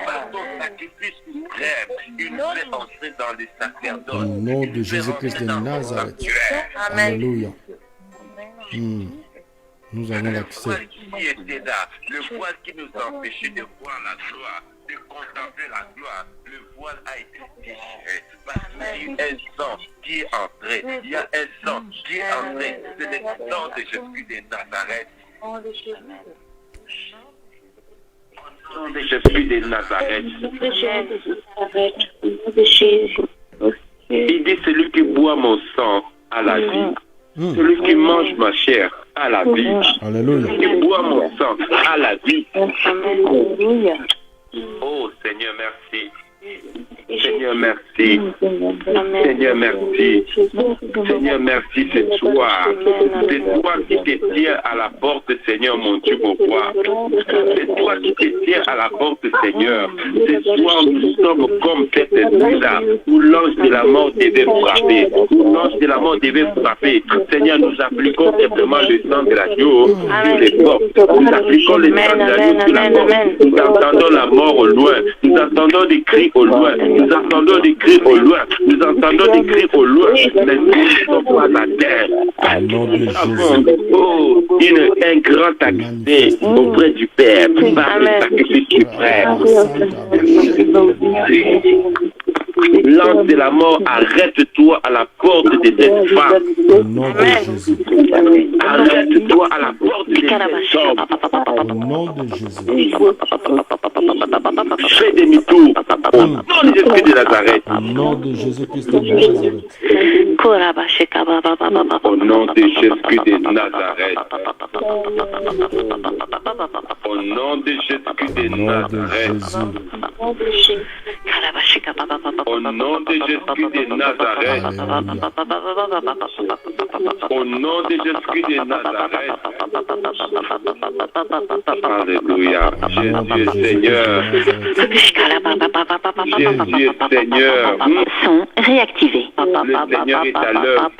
B: Par son sacrifice suprême, il nous fait entrer dans les sacerdotes.
A: Au nom de Jésus-Christ de Nazareth. Alléluia. Nous avons l'accès.
B: Le voile qui nous empêchait de voir la gloire, de contempler la gloire, le voile a été déchiré. Parce qu'il y a un sang qui est entré. Il y a un sang qui est entré. C'est le sang de Jésus de Nazareth. De Jésus de Nazareth. Il dit celui qui boit mon sang a la vie. Celui qui mange ma chair a la vie.
A: Alléluia.
B: Celui qui boit mon sang a la vie.
C: Alléluia.
B: Oh Seigneur, merci. Seigneur, merci. Seigneur, merci. Seigneur, merci, c'est toi. C'est toi qui te tiens à la porte, Seigneur, mon Dieu, mon roi. C'est toi qui te tiens à la porte, Seigneur. Ce soir, nous sommes comme cette nuit-là, où l'ange de la mort devait frapper. Où l'ange de la mort devait frapper. Seigneur, nous appliquons simplement le sang de l'agneau sur les portes. Nous appliquons le sang de l'agneau sur la porte. Nous entendons la mort au loin. Nous entendons des cris au loin. Nous entendons des cris au loin. Nous entendons des cris au loin. Mais nous ne sommes pas à terre. Nous avons un grand accès auprès du Père par le sacrifice suprême. L'ange de la mort, arrête-toi à la porte de cette femme.
A: Au nom de Jésus.
B: Arrête-toi à la porte de cet homme.
A: Au nom de Jésus.
B: Fais demi-tour au nom de Jésus de Nazareth.
A: Au nom de Jésus-Christ de Nazareth.
B: Au nom de Jésus de Nazareth. Au nom de Jésus de Nazareth. Au nom de Jésus de Nazareth. Au nom de Jésus de Nazareth. Alléluia. Jésus est Seigneur. Jésus est Seigneur.
C: Son réactivé.
B: Le Seigneur est à l'œuvre.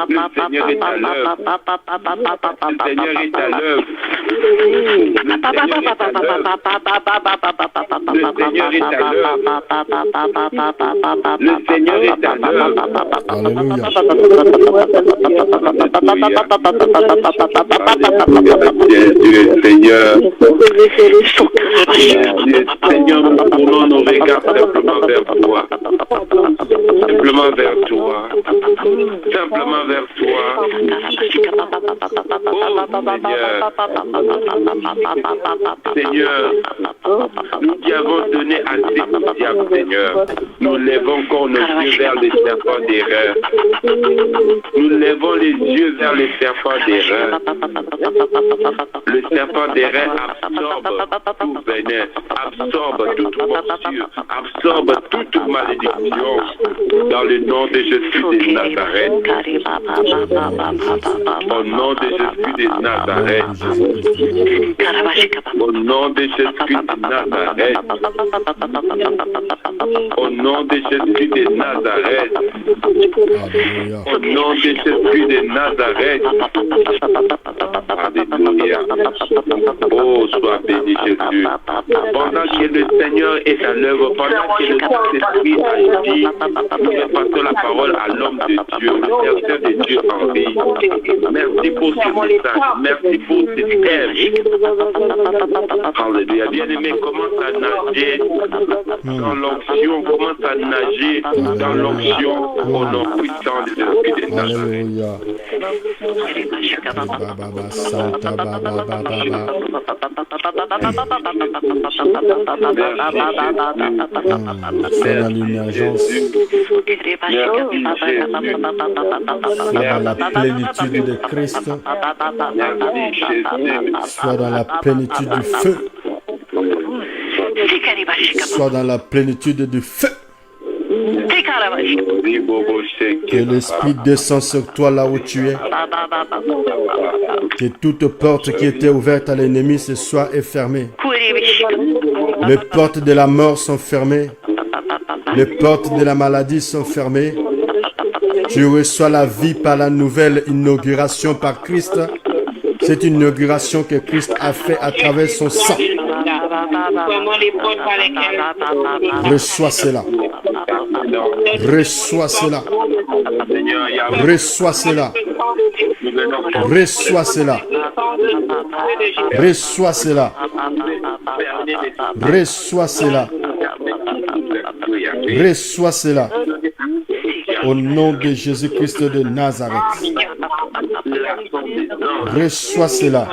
B: Le Seigneur est à l'œuvre. Le Seigneur est à l'œuvre. Le Seigneur est à l'œuvre. Le Seigneur est à l'œuvre.
A: Alléluia.
B: Jésus est Seigneur. Seigneur, nous tournons nos regards simplement vers toi. Simplement vers toi. Simplement vers toi. Oh Seigneur, nous qui avons donné à tes diables, Seigneur, nous levons encore nos yeux vers les serpents d'erreur. Nous levons les yeux vers les serpents d'erreur. Le serpent d'erreur absorbe tout venin, absorbe toute morsure, absorbe toute malédiction. Dans le nom de Jésus de Nazareth. Au nom de Jésus de Nazareth. Au nom de Jésus de Nazareth. Au nom de Jésus de Nazareth. Au nom de Jésus de Nazareth. Alléluia. Oh, sois béni Jésus. Pendant que le Seigneur est à l'œuvre, pendant que le Saint-Esprit agit, nous passons la parole à l'homme de Dieu, le serviteur de Dieu en vie. Merci pour ce message. Merci pour ce thème. Alléluia. Bien-aimé, commence à nager dans l'onction. Commence à nager dans l'onction au nom puissant de l'Esprit de Nazareth.
A: Alléluia. Baba, Santa, Baba. Sois dans l'émergence. Sois dans la plénitude de Christ. Sois dans la plénitude du feu. Sois dans la plénitude du feu. Que l'Esprit descende sur toi là où tu es. Que toute porte qui était ouverte à l'ennemi ce soir est fermée. Les portes de la mort sont fermées. Les portes de la maladie sont fermées. Tu reçois la vie par la nouvelle inauguration par Christ. C'est une inauguration que Christ a fait à travers son sang. Reçois cela. Reçois cela. Reçois cela. Reçois cela. Reçois cela. Reçois cela. Reçois cela. Au nom de Jésus-Christ de Nazareth. Reçois cela.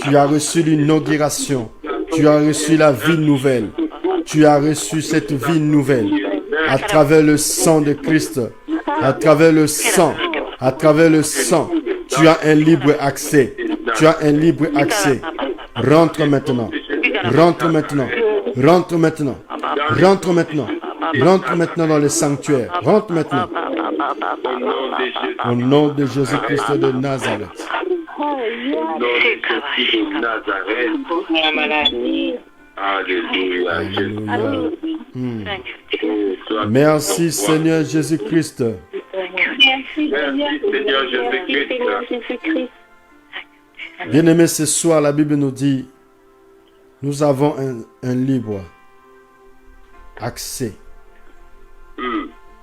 A: Tu as reçu l'inauguration. Tu as reçu la vie nouvelle. Tu as reçu cette vie nouvelle à travers le sang de Christ. À travers le sang. À travers le sang. Tu as un libre accès. Tu as un libre accès. Rentre maintenant. Rentre maintenant. Rentre maintenant. Rentre maintenant. Rentre maintenant dans le sanctuaire. Rentre maintenant. Au nom de Jésus-Christ de Nazareth.
B: Alléluia.
A: Alléluia. Merci Seigneur Jésus-Christ.
B: Merci Seigneur Jésus-Christ.
A: Bien-aimés, ce soir, la Bible nous dit, nous avons un libre accès.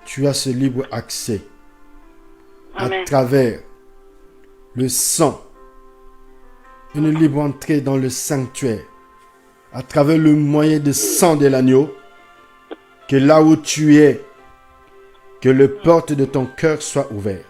A: Tu as ce libre accès à travers le sang, une libre entrée dans le sanctuaire, à travers le moyen de sang de l'agneau, que là où tu es, que les portes de ton cœur soient ouvertes,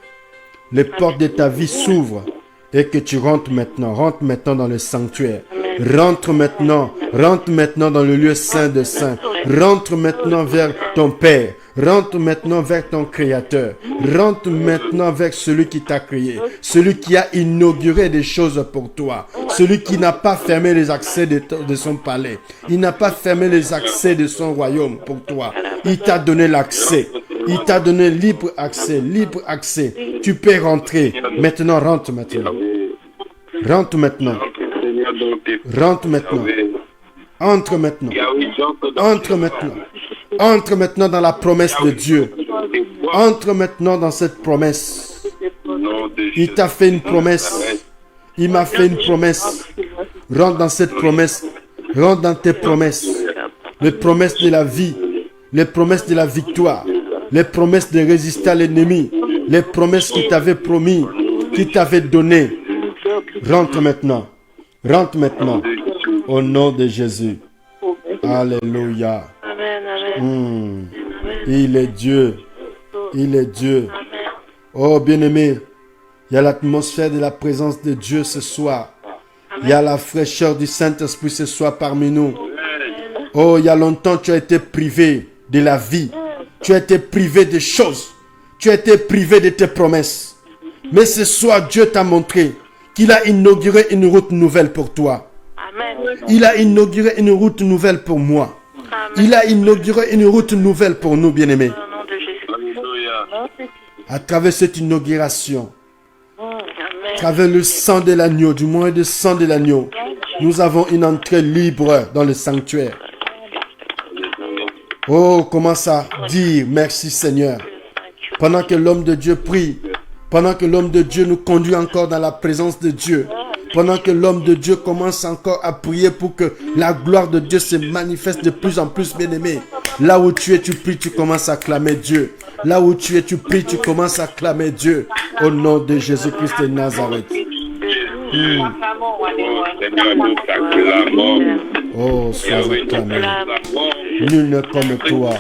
A: les portes de ta vie s'ouvrent et que tu rentres maintenant dans le sanctuaire. Rentre maintenant dans le lieu saint de saints. Rentre maintenant vers ton Père. Rentre maintenant vers ton Créateur. Rentre maintenant vers celui qui t'a créé. Celui qui a inauguré des choses pour toi. Celui qui n'a pas fermé les accès de son palais. Il n'a pas fermé les accès de son royaume pour toi. Il t'a donné l'accès. Il t'a donné libre accès. Libre accès. Tu peux rentrer. Maintenant, rentre maintenant. Rentre maintenant. Rentre maintenant. Entre maintenant. Entre maintenant. Entre maintenant dans la promesse de Dieu. Entre maintenant dans cette promesse. Il t'a fait une promesse. Il m'a fait une promesse. Rentre dans cette promesse. Rentre dans tes promesses. Les promesses de la vie. Les promesses de la victoire. Les promesses de résister à l'ennemi. Les promesses qu'il t'avait promis. Qu'il t'avait donné. Rentre maintenant. Rentre maintenant. Au nom de Jésus. Alléluia. Il est Dieu. Il est Dieu. Oh bien-aimé, il y a l'atmosphère de la présence de Dieu ce soir. Il y a la fraîcheur du Saint-Esprit ce soir parmi nous. Oh, il y a longtemps tu as été privé de la vie. Tu as été privé des choses. Tu as été privé de tes promesses. Mais ce soir, Dieu t'a montré qu'il a inauguré une route nouvelle pour toi. Il a inauguré une route nouvelle pour moi. Il a inauguré une route nouvelle pour nous, bien-aimés. À travers cette inauguration, à travers le sang de l'agneau, du moins le sang de l'agneau, nous avons une entrée libre dans le sanctuaire. Oh, commence à dire merci Seigneur. Pendant que l'homme de Dieu prie, pendant que l'homme de Dieu nous conduit encore dans la présence de Dieu, pendant que l'homme de Dieu commence encore à prier pour que la gloire de Dieu se manifeste de plus en plus, bien-aimé. Là où tu es, tu pries, tu commences à clamer Dieu. Là où tu es, tu pries, tu commences à clamer Dieu. Au nom de Jésus-Christ de Nazareth. Oh, sois acclamé. Nul n'est comme toi.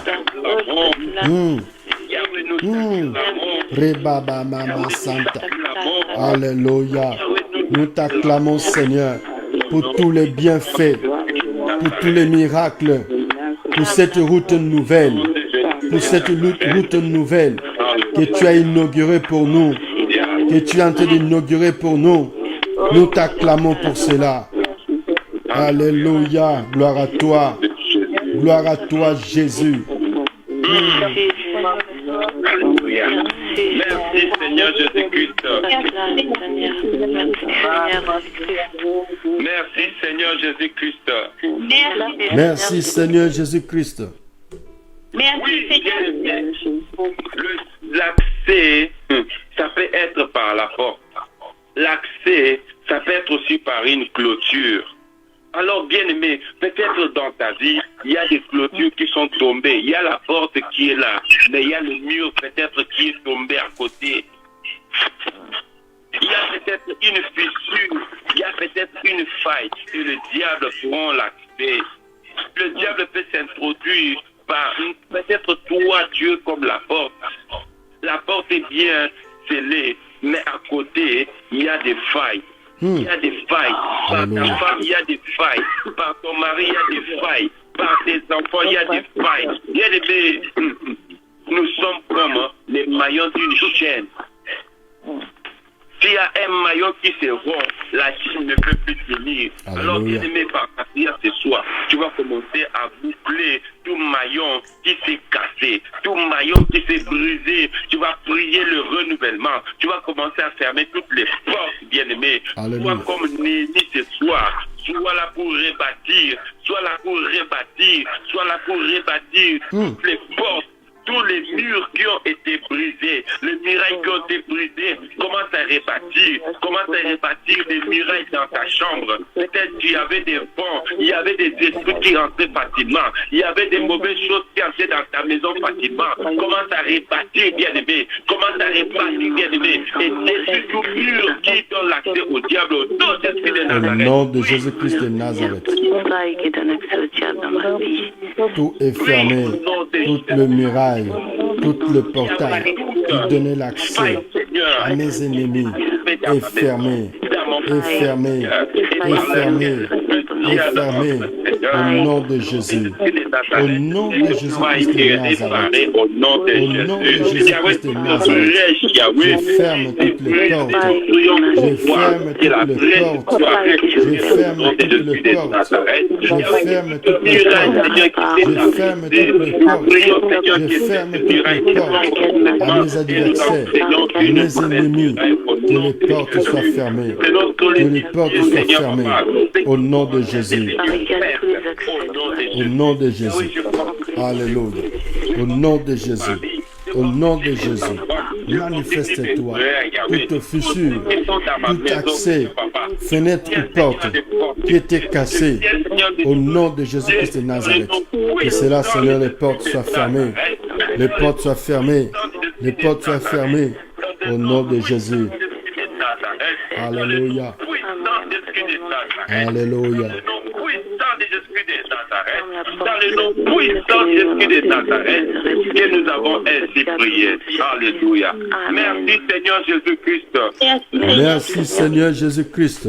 A: Rebaba Mama Santa. Alléluia. Nous t'acclamons, Seigneur, pour tous les bienfaits, pour tous les miracles, pour cette route nouvelle, pour cette route nouvelle que tu as inaugurée pour nous, que tu es en train d'inaugurer pour nous. Nous t'acclamons pour cela. Alléluia. Gloire à toi. Gloire à toi, Jésus.
B: Merci Seigneur Jésus-Christ. Merci Seigneur Jésus-Christ.
A: Merci Seigneur Jésus-Christ.
C: Merci Seigneur.
B: L'accès, ça peut être par la porte. L'accès, ça peut être aussi par une clôture. Alors, bien aimé, peut-être dans ta vie, il y a des clôtures qui sont tombées. Il y a la porte qui est là, mais il y a le mur peut-être qui est tombé à côté. Il y a peut-être une fissure, il y a peut-être une faille, et le diable prend l'accès. Le diable peut s'introduire par peut-être toi, Dieu, comme la porte. La porte est bien scellée, mais à côté, il y a des failles. Il y a des failles. Par ta femme, il y a des failles. Par ton mari, il y a des failles. Par tes enfants, il y a des failles. Nous sommes comme les maillons d'une chaîne. S'il y a un maillon qui se rompt, la chaîne ne peut plus tenir. Alors, bien aimé, par ta prière ce soir, tu vas commencer à boucler tout maillon qui s'est cassé, tout maillon qui s'est brisé. Tu vas prier le renouvellement. Tu vas commencer à fermer toutes les portes, bien aimé. Sois comme Néhémie ce soir. Sois là pour rebâtir. Sois là pour rebâtir. Sois là pour rebâtir toutes les portes. Tous les murs qui ont été brisés, les murailles qui ont été brisées, commence à rebâtir des murailles dans ta chambre. Peut-être qu'il y avait des vents, il y avait des esprits qui rentraient facilement, il y avait des mauvaises choses qui entraient dans ta maison facilement. Commence à rebâtir, bien-aimé. Commence à rebâtir, bien-aimé. Et détruis tout mur qui donne l'accès au diable, au nom de
A: Au nom de Jésus-Christ de Nazareth. Tout est fermé, toutes les murailles, tout le portail qui donnait l'accès à mes ennemis est fermé, est fermé, est fermé, est fermé,
B: Seigneur.
A: Au nom de Jésus. Au nom de Jésus-Christ de Nazareth.
B: Au nom de
A: Au nom de
B: Jésus.
A: Jésus-Christ de Nazareth. Je ferme toutes les portes. Je ferme toutes les portes. Je ferme toutes les portes. Je ferme toutes les portes. Je ferme toutes les portes. Je ferme toutes les portes à mes adversaires, à mes ennemis. Que les portes soient fermées. Que les portes soient fermées. Au nom de Jésus. Au nom de Jésus. Alléluia. Au nom de Jésus. Au nom de Jésus. Manifeste-toi. Toute fissure, tout accès, fenêtre ou porte qui était cassée. Au nom de Jésus-Christ de Nazareth. Que cela, Seigneur, les portes soient fermées. Les portes soient fermées. Les portes soient fermées. Au nom de Jésus. Alléluia. Alléluia.
B: Dans le nom puissant de Jésus de Nazareth, que nous avons ainsi prié. Alléluia. Merci Seigneur Jésus-Christ.
A: Merci Seigneur Jésus-Christ.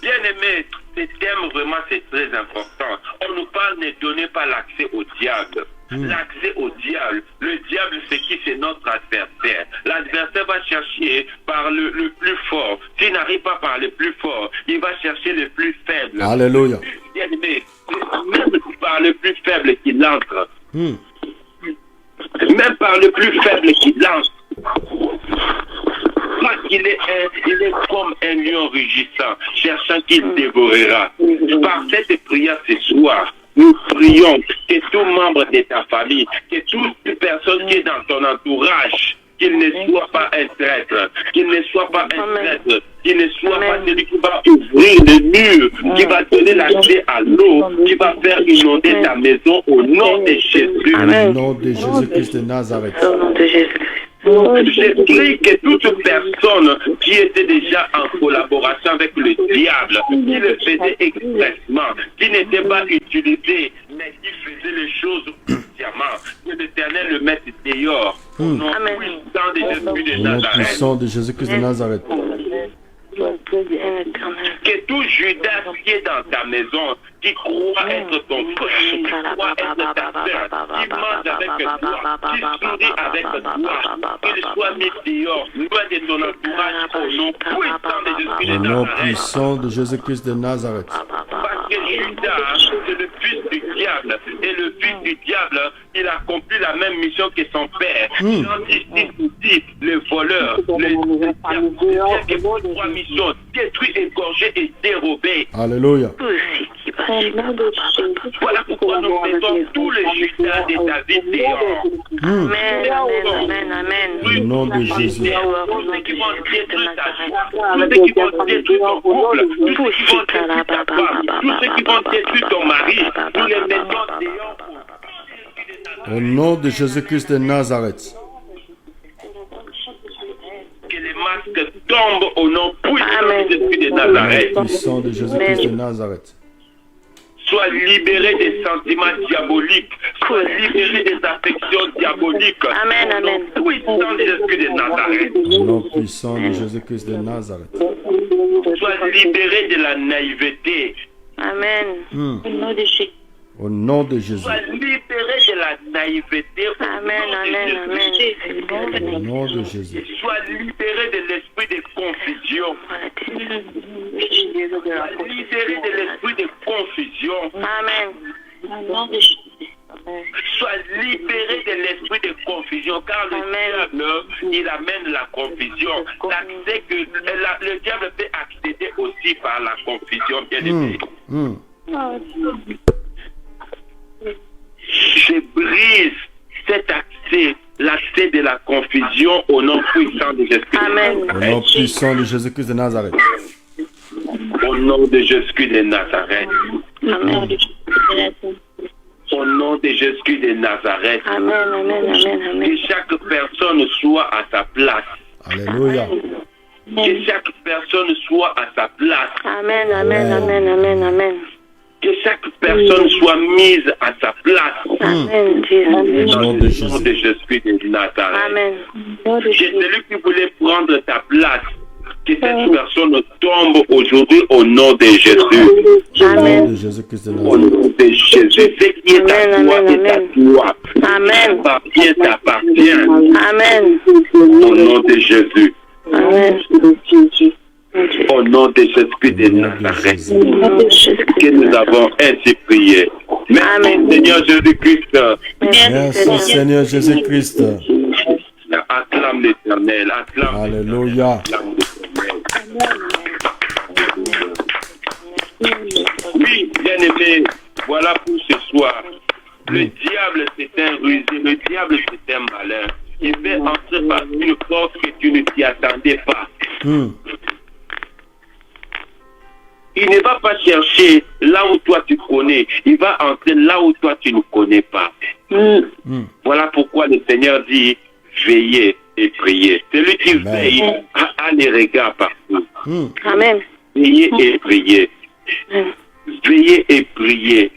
B: Bien-aimé, ce thème vraiment c'est très important. On nous parle, ne donnez pas l'accès au diable. L'accès au diable. Le diable, c'est qui? C'est notre adversaire. L'adversaire va chercher par le plus fort. S'il n'arrive pas par le plus fort, il va chercher le plus faible.
A: Alléluia.
B: Bien-aimé, même par le plus faible qu'il entre. Même par le plus faible qu'il entre. Parce qu'il est, il est comme un lion rugissant, cherchant qu'il dévorera. Par cette prière ce soir, nous prions que tout membre de ta famille, que toute personne qui est dans ton entourage, qu'il ne soit pas un traître, qu'il ne soit pas un traître, qu'il ne soit pas celui qui va ouvrir le mur, qui va donner l'accès à l'eau, qui va faire inonder ta maison au nom de Jésus.
A: Au nom de Jésus-Christ de Nazareth.
C: Au nom de Jésus.
B: Je prie que toute personne qui était déjà en collaboration avec le diable, qui le faisait expressement, qui n'était pas utilisé, mais qui faisait les choses consciemment, que l'Éternel le mette dehors. Au nom puissant de Jésus de
A: Au nom
B: Nazareth.
A: puissant de Jésus-Christ de Nazareth.
B: Que tout Judas qui est dans ta maison, qui croit être ton frère, qui croit être ta sœur, qui mange avec toi, qui sourit avec toi, qu'il soit mis dehors, loin de ton entourage, au nom puissant de Jésus de
A: Au nom
B: Nazareth.
A: puissant de Jésus-Christ de Nazareth.
B: Parce que Judas, c'est le fils du diable, et le fils du diable, il accomplit la même mission que son père. Jean 10, le voleur, le trois missions, détruit, égorger et dérober.
A: Alléluia.
B: Voilà pourquoi nous mettons tous les Judas de ta vie dehors.
C: Amen.
A: Au nom de Jésus.
B: Tous ceux qui vont détruire ta joie, tous ceux qui vont détruire ton couple, tous ceux qui vont détruire ta femme, tous ceux qui vont détruire ton mari, nous les mettons dehors.
A: Au nom de Jésus-Christ de Nazareth.
B: Que les masques tombent au nom puissant de Jésus de
A: Au
B: Nazareth.
A: nom puissant de Jésus-Christ de Nazareth.
B: Sois libéré des sentiments diaboliques, sois libéré des affections diaboliques.
C: Amen.
B: Au nom puissant de Jésus de Nazareth.
A: Au nom puissant de Jésus-Christ de Nazareth.
B: Sois libéré de la naïveté.
C: Amen.
A: Au nom de Jésus.
B: Sois libéré de la naïveté.
A: Au nom de Jésus.
B: Sois libéré de l'esprit de confusion. Sois libéré de l'esprit de confusion. Sois libéré de l'esprit de confusion, car le diable, il amène la confusion. L'accès que le diable peut accéder aussi par la confusion, bien aimé. Je brise cet accès, l'accès de la confusion au nom puissant de Jésus.
A: Au nom puissant de Jésus-Christ de Nazareth.
B: Au nom de Jésus de Nazareth. Au nom de Jésus de Nazareth. Que chaque personne soit à sa place.
A: Alléluia.
B: Que chaque personne soit à sa place.
C: Amen.
B: Que chaque personne soit mise à sa place.
A: Au nom de
B: Au
A: Jésus.
B: nom de Jésus de Nazareth.
C: Amen.
B: Que celui qui voulait prendre ta place, Que cette personne tombe aujourd'hui au nom de Jésus.
A: Au nom
D: Amen.
A: de Jésus-Christ de
B: Au
A: Nazareth.
B: nom de Jésus. Ce qui est à
D: Amen,
B: toi
D: amen,
B: est à
D: amen.
B: toi.
D: Amen.
B: T'appartient.
D: Amen.
B: Au nom de Jésus.
D: Amen.
B: Au nom de Jésus de
A: Au nom de
B: Nazareth.
A: Jésus.
B: Que nous avons ainsi prié. Merci
D: Amen.
B: Seigneur Jésus-Christ.
A: Merci Seigneur Jésus-Christ.
B: Acclame l'Éternel. Acclame
A: Alléluia.
B: Oui, bien-aimé, voilà pour ce soir. Le diable, c'est un rusé, le diable, c'est un malin. Il fait entrer par une porte que tu ne t'y attendais pas.
A: Hmm.
B: Il ne va pas chercher là où toi tu connais. Il va entrer là où toi tu ne connais pas.
A: Hmm.
B: Voilà pourquoi le Seigneur dit, veillez et priez. Celui qui
A: Amen.
B: veille a les regards partout.
A: Hmm.
D: Amen.
B: Veillez et priez. Veillez et priez.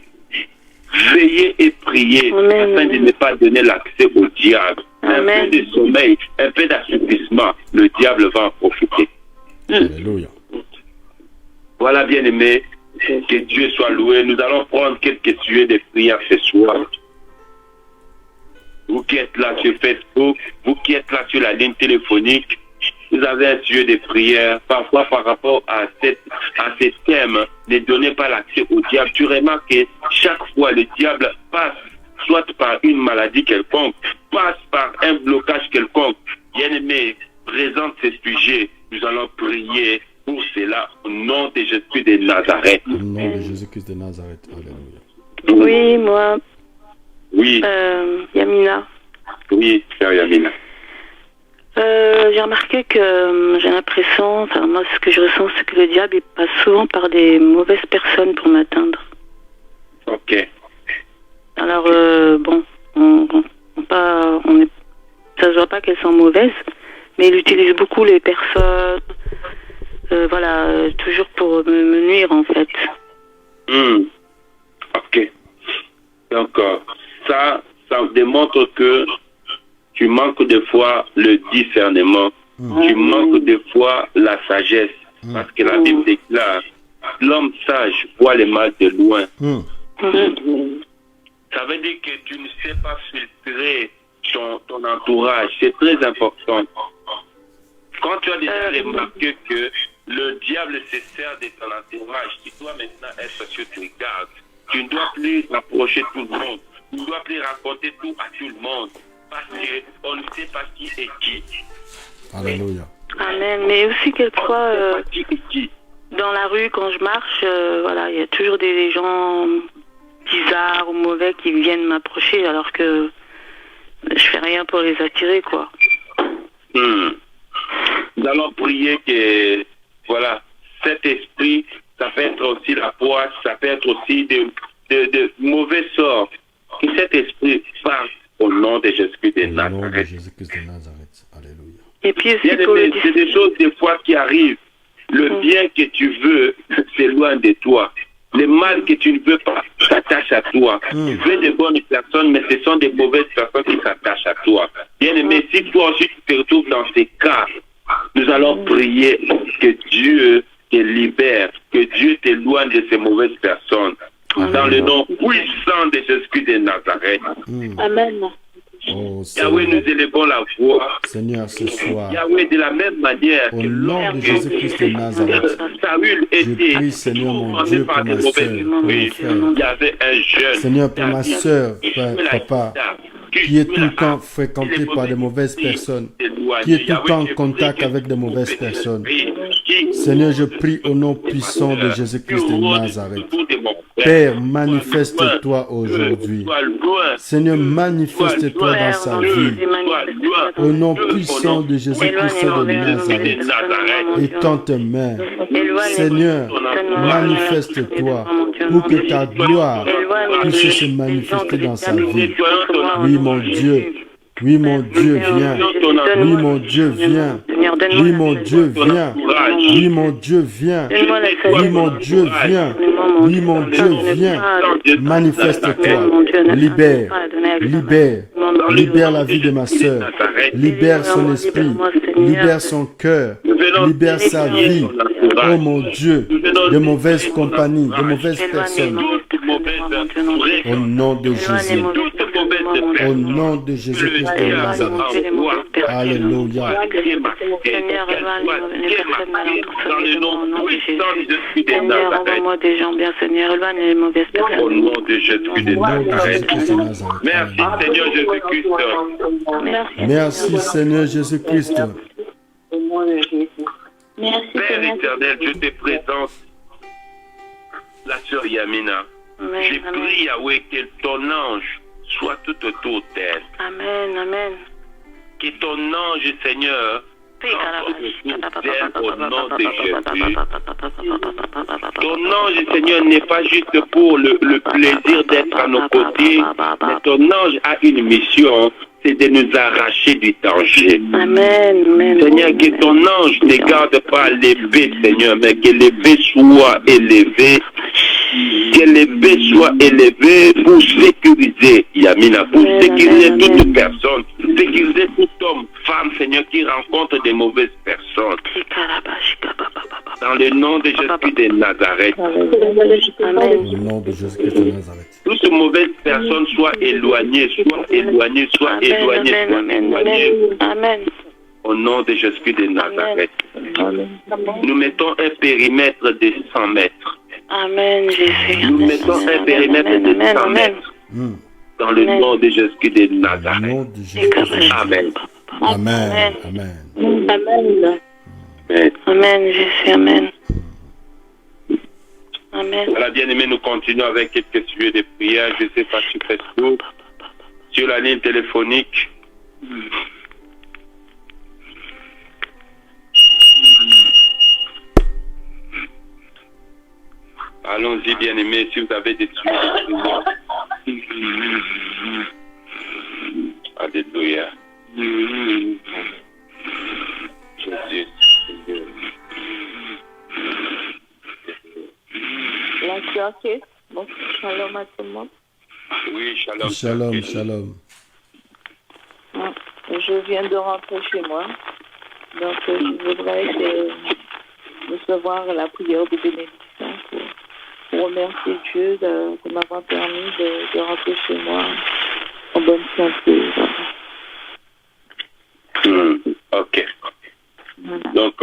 B: Veillez et priez
D: Amen.
B: afin de ne pas donner l'accès au diable.
D: Amen.
B: Un peu de sommeil, un peu d'assouplissement, le diable va en profiter.
A: Alléluia.
B: Voilà, bien-aimé, que Dieu soit loué. Nous allons prendre quelques sujets de prière ce soir. Vous qui êtes là sur Facebook, vous qui êtes là sur la ligne téléphonique, vous avez un sujet de prière. Parfois, par rapport à ces thèmes, ne donnez pas l'accès au diable. Tu remarques que chaque fois, le diable passe soit par une maladie quelconque, passe par un blocage quelconque. Bien-aimé, présente ces sujets. Nous allons prier pour cela au nom de Jésus de Nazareth.
A: Au nom de Jésus-Christ de Nazareth. Alléluia.
D: Oui, moi,
B: Oui,
D: Yamina.
B: oui, Sœur Yamina.
D: J'ai remarqué que j'ai l'impression, enfin moi ce que je ressens, c'est que le diable il passe souvent par des mauvaises personnes pour m'atteindre.
B: Ok.
D: Alors bon, ça se voit pas qu'elles sont mauvaises, mais il utilise beaucoup les personnes, toujours pour me nuire en fait.
B: Ok. Donc, ça démontre que tu manques des fois le discernement. Tu manques des fois la sagesse. Parce que la Bible déclare, l'homme sage voit le mal de loin. Ça veut dire que tu ne sais pas filtrer ton entourage. C'est très important. Quand tu as déjà remarqué que le diable se sert de ton entourage, tu dois maintenant être sur tes gardes. Tu ne dois plus rapprocher tout le monde. Tu ne dois plus raconter tout à tout le monde. Parce qu'on ne sait pas qui est qui.
A: Alléluia.
D: Amen. Mais aussi quelquefois,
B: On ne sait pas qui est qui.
D: dans la rue, quand je marche, il y a toujours des gens bizarres ou mauvais qui viennent m'approcher alors que je fais rien pour les attirer, quoi.
B: Nous allons prier que, voilà, cet esprit, ça peut être aussi la poisse, ça peut être aussi de mauvais sorts. Que cet esprit parte au nom de Jésus-Christ de
A: Au nom de
B: Nazareth.
A: Jésus-Christ de Nazareth. Alléluia.
D: Et puis aussi
B: Bien
D: pour le
B: aimé, c'est des choses des fois qui arrivent. Le bien que tu veux s'éloigne de toi. Le mal que tu ne veux pas s'attache à toi. Tu veux des bonnes personnes, mais ce sont des mauvaises personnes qui s'attachent à toi. Bien aimé, si toi aussi tu te retrouves dans ces cas, nous allons prier que Dieu te libère, que Dieu t'éloigne de ces mauvaises personnes. Dans le nom puissant de Jésus-Christ de Nazareth.
D: Amen.
A: Oh
B: Yahweh, nous
A: Seigneur,
B: élevons la voix.
A: Seigneur, ce soir,
B: Yahweh, de la même manière
A: au
B: que
A: nom de Jésus-Christ de Nazareth,
B: Saül
A: je
B: était
A: prie, Seigneur mon
B: tourmenté
A: Dieu,
B: par
A: pour
B: des
A: ma
B: mauvais
A: soeur, pour mon
B: esprits.
A: frère.
B: Il y avait un jeune.
A: Seigneur, pour ma soeur, papa, qui est tout le temps fréquenté par de mauvaises personnes, qui est tout le temps en contact avec de mauvaises personnes. Seigneur, je prie au nom puissant de Jésus-Christ de Nazareth. Père, manifeste-toi aujourd'hui. Seigneur, manifeste-toi dans sa vie. Au nom puissant de Jésus-Christ de Nazareth. Étends tes mains. Seigneur, manifeste-toi pour que ta gloire puisse se manifester dans sa vie. Oui, mon Dieu. Oui, mon Dieu, viens. Oui, mon Dieu, viens. Oui, mon Dieu, viens. Oui, mon Dieu, viens. Oui, mon Dieu, viens. Oui, mon Dieu, viens. Manifeste-toi. Libère. Libère. Libère la vie de ma sœur. Libère son esprit.
D: Seigneur.
A: libère son cœur,
B: Nous venons
A: libère sa vie. Oh mon Dieu, de mauvaises compagnies, de mauvaises personnes. Au nom de Jésus. Au nom de Jésus-Christ de Nazareth. Alléluia.
D: Seigneur, dans le nom puissant de Jésus. Seigneur, envoie-moi des gens bien, Seigneur, éloigne les mauvaises personnes.
B: Au nom de Jésus de Nazareth. Merci Seigneur Jésus-Christ.
A: Merci Seigneur Jésus-Christ.
C: Merci,
B: Père
C: Seigneur.
B: éternel, je te présente la sœur Yamina. Je prie Yahweh que ton ange soit tout autour d'elle.
D: Amen, amen.
B: Que ton ange, Seigneur, au nom de Jésus. Ton ange, Seigneur, n'est pas juste pour le plaisir d'être à nos côtés, mais ton ange a une mission, c'est de nous arracher du danger.
D: Amen, amen.
B: Seigneur, que ton ange ne garde pas l'élevé, Seigneur, mais que l'élevé soit élevé. Que l'élevé soit élevé pour sécuriser Yamina, pour sécuriser toute personne, sécuriser tout homme, femme, Seigneur, qui rencontre des mauvaises personnes. Dans le nom de Jésus de Nazareth.
A: Au nom de Jésus-Christ de Nazareth.
B: Toutes mauvaises personnes soient éloignées, soient éloignées, soient éloignées, soient éloignées.
D: Amen.
B: Au nom de Jésus de Nazareth. Nous mettons un périmètre de 100 mètres.
D: Amen, Jésus.
B: Nous mettons un périmètre de 100 mètres. Dans le nom de Jésus de
A: Au
B: Nazareth.
A: nom de Jésus-Christ.
B: Amen.
A: Amen. Amen.
C: Amen.
D: Amen, Jésus, amen. Amen.
B: Voilà, bien-aimés, nous continuons avec quelques sujets de prière. Je ne sais pas si Facebook, sur la ligne téléphonique. Allons-y, bien-aimés, si vous avez des sujets de prière. Alléluia. Jésus.
C: La sœur Kate, bon, shalom à tout le monde.
B: Oui, shalom.
A: Shalom, shalom.
C: Je viens de rentrer chez moi, donc je voudrais recevoir la prière de bénédiction pour remercier Dieu de m'avoir permis de rentrer chez moi en bonne santé.
B: Ok.
C: Voilà.
B: Donc,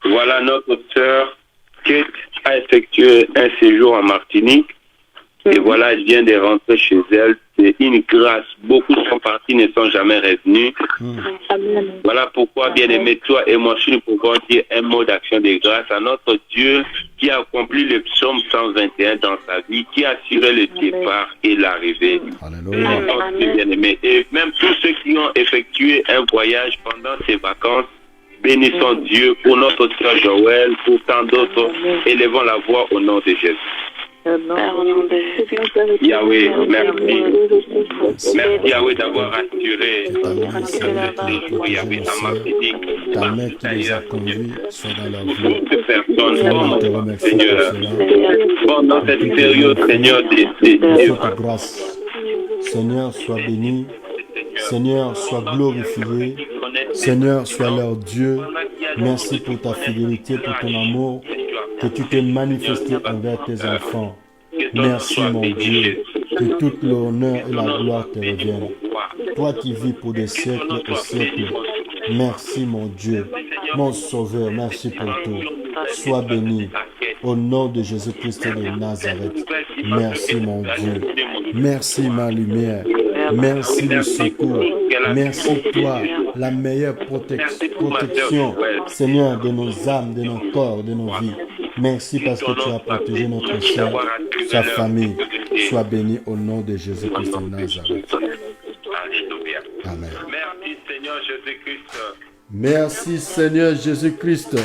B: voilà, notre sœur Kate a effectué un séjour en Martinique. Et voilà, elle vient de rentrer chez elle. C'est une grâce. Beaucoup sont partis, ne sont jamais revenus.
C: Amen.
B: Voilà pourquoi, bien-aimé, toi et moi, nous pouvons dire un mot d'action de grâce à notre Dieu qui a accompli le psaume 121 dans sa vie, qui a assuré le départ et l'arrivée.
A: Alléluia.
B: Notre Dieu bien-aimé. Et même tous ceux qui ont effectué un voyage pendant ces vacances, bénissons Dieu pour notre sœur Joël, pour tant d'autres. Élevons la voix au nom de Jésus.
D: Père, au nom de Jésus.
B: Yahweh, merci. Merci Yahweh d'avoir assuré Yahweh en Martinique.
A: Ta main qui les a conduits soit dans leur vie.
B: Toutes personnes,
A: Seigneur,
B: bon,
A: te remercie
B: Seigneur,
A: pour cela.
B: bon, dans cette période, Seigneur,
A: Pour ta grâce. Seigneur, sois béni. Seigneur, sois glorifié. Seigneur, sois leur Dieu. Merci pour ta fidélité, pour ton amour que tu t'es manifesté envers tes enfants. Merci, mon Dieu, que toute l'honneur et la gloire te reviennent. Toi qui vis pour des siècles et siècles. Merci, mon Dieu, mon Sauveur, merci pour tout. Sois béni. Au nom de Jésus-Christ de Nazareth. Merci, mon Dieu. Merci, ma lumière. Merci, le secours. Merci, toi, la meilleure protection, Seigneur, de nos âmes, de nos corps, de nos vies. Merci parce que tu as protégé notre sœur, sa famille. Sois béni au nom de Jésus-Christ de Nazareth. Amen.
B: Merci Seigneur Jésus-Christ.
A: Merci Seigneur Jésus-Christ.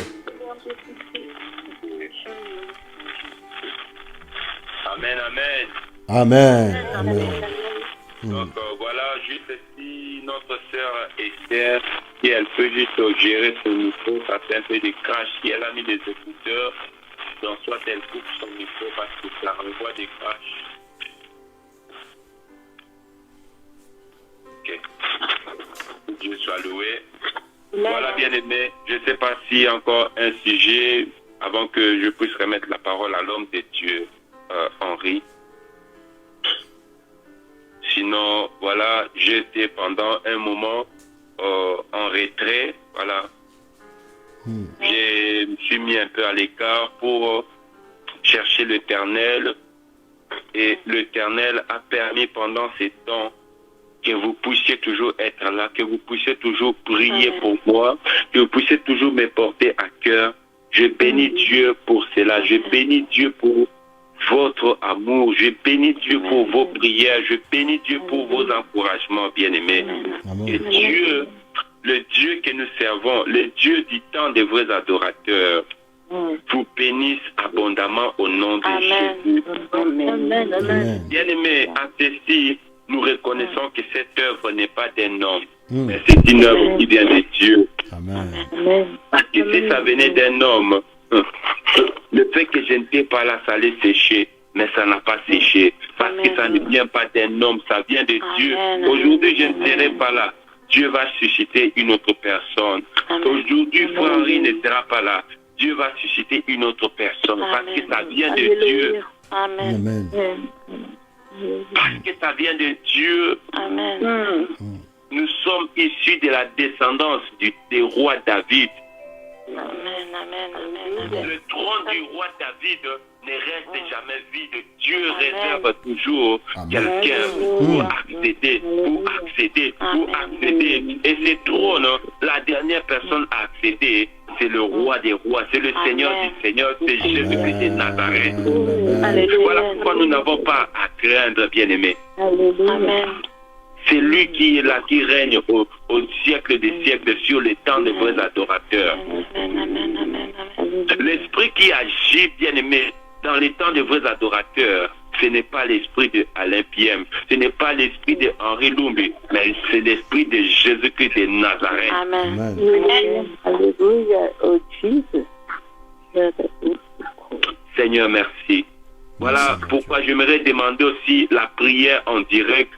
B: Amen, amen.
A: Amen. Amen.
B: Donc voilà, juste ici, notre sœur Esther, si elle peut juste gérer son micro, ça fait un peu de crash. Si elle a mis des écouteurs, donc soit elle coupe son micro parce que ça renvoie des crashs. Ok. Dieu soit loué. Voilà, bien-aimé. Je ne sais pas s'il y a encore un sujet avant que je puisse remettre la parole à l'homme de Dieu, Henri. Sinon, voilà, j'étais pendant un moment en retrait. Voilà. Je me suis mis un peu à l'écart pour chercher l'Éternel. Et l'Éternel a permis pendant ces temps que vous puissiez toujours être là, que vous puissiez toujours prier pour moi, que vous puissiez toujours me porter à cœur. Je bénis Dieu pour cela. Je bénis Dieu pour votre amour. Je bénis Dieu pour vos prières. Je bénis Dieu pour vos encouragements, bien-aimés. Et Dieu, le Dieu que nous servons, le Dieu du temps des vrais adorateurs, vous bénisse abondamment au nom de Jésus.
C: Amen.
B: Bien-aimés, à ceci, nous reconnaissons que cette œuvre n'est pas d'un homme, mais c'est une œuvre qui vient de Dieu.
A: Amen.
B: Parce que si ça venait d'un homme, le fait que je n'étais pas là, ça allait sécher, mais ça n'a pas séché. Parce que ça ne vient pas d'un homme, ça vient de Dieu. Aujourd'hui, je ne serai pas là. Dieu va susciter une autre personne. Aujourd'hui, frère Henri ne sera pas là. Dieu va susciter une autre personne. Parce que ça vient de Dieu.
A: Amen.
B: Parce que ça vient de Dieu. Nous sommes issus de la descendance des rois David. Le trône du roi David ne reste jamais vide. Dieu réserve toujours quelqu'un pour accéder. Et ce trône, la dernière personne à accéder, c'est le roi des rois, c'est le Seigneur du Seigneur, c'est Jésus-Christ de Nazareth. Voilà pourquoi nous n'avons pas à craindre, bien-aimés. C'est lui qui est là, qui règne au siècle des siècles sur les temps des vrais adorateurs. L'esprit qui agit, bien-aimé, dans les temps des vrais adorateurs, ce n'est pas l'esprit de Alain Piem, ce n'est pas l'esprit de Henri Lumbi, mais c'est l'esprit de Jésus-Christ de Nazareth.
C: Alléluia. Oh Jesus.
B: Seigneur, merci. Voilà pourquoi j'aimerais demander aussi la prière en direct,